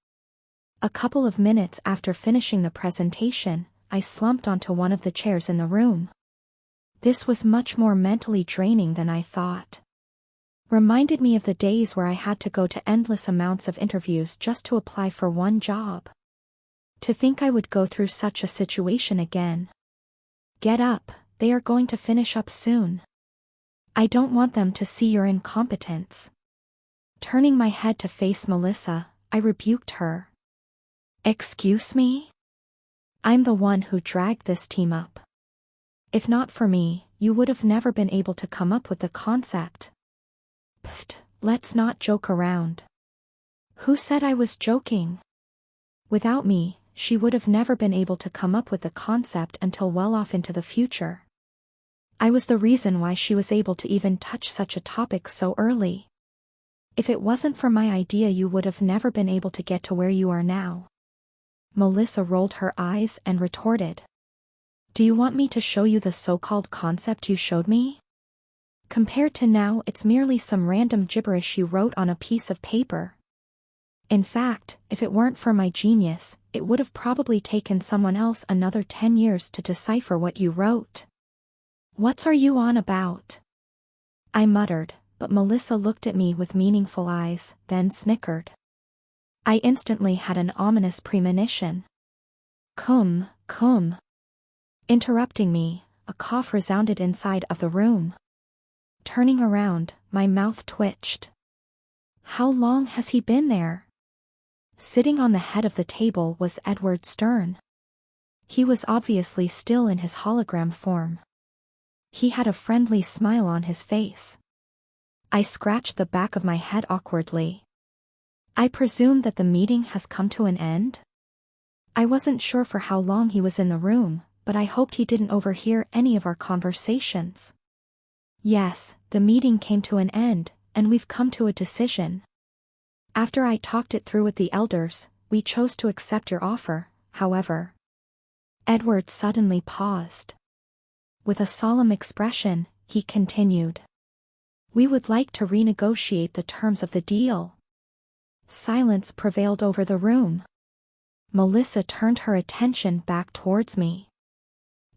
A couple of minutes after finishing the presentation, I slumped onto one of the chairs in the room. This was much more mentally draining than I thought. Reminded me of the days where I had to go to endless amounts of interviews just to apply for one job. To think I would go through such a situation again. Get up, they are going to finish up soon. I don't want them to see your incompetence. Turning my head to face Melissa, I rebuked her. Excuse me? I'm the one who dragged this team up. If not for me, you would have never been able to come up with the concept. Pfft, let's not joke around. Who said I was joking? Without me, she would have never been able to come up with the concept until well off into the future. I was the reason why she was able to even touch such a topic so early. If it wasn't for my idea you would have never been able to get to where you are now. Melissa rolled her eyes and retorted. Do you want me to show you the so-called concept you showed me? Compared to now it's merely some random gibberish you wrote on a piece of paper. In fact, if it weren't for my genius, it would have probably taken someone else another 10 years to decipher what you wrote. What are you on about? I muttered, but Melissa looked at me with meaningful eyes, then snickered. I instantly had an ominous premonition. Cum. Interrupting me, a cough resounded inside of the room. Turning around, my mouth twitched. How long has he been there? Sitting on the head of the table was Edward Stern. He was obviously still in his hologram form. He had a friendly smile on his face. I scratched the back of my head awkwardly. I presume that the meeting has come to an end? I wasn't sure for how long he was in the room, but I hoped he didn't overhear any of our conversations. Yes, the meeting came to an end, and we've come to a decision. After I talked it through with the elders, we chose to accept your offer, however. Edward suddenly paused. With a solemn expression, he continued. We would like to renegotiate the terms of the deal. Silence prevailed over the room. Melissa turned her attention back towards me.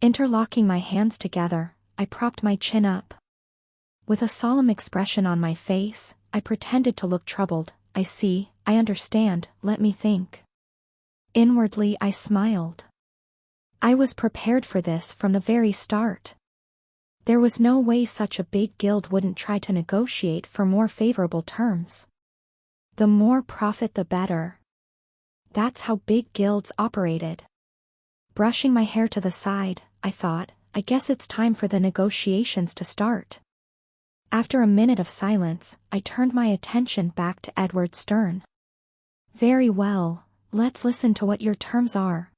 Interlocking my hands together, I propped my chin up. With a solemn expression on my face, I pretended to look troubled. I see, I understand, let me think. Inwardly I smiled. I was prepared for this from the very start. There was no way such a big guild wouldn't try to negotiate for more favorable terms. The more profit the better. That's how big guilds operated. Brushing my hair to the side, I thought, I guess it's time for the negotiations to start. After a minute of silence, I turned my attention back to Edward Stern. Very well, let's listen to what your terms are.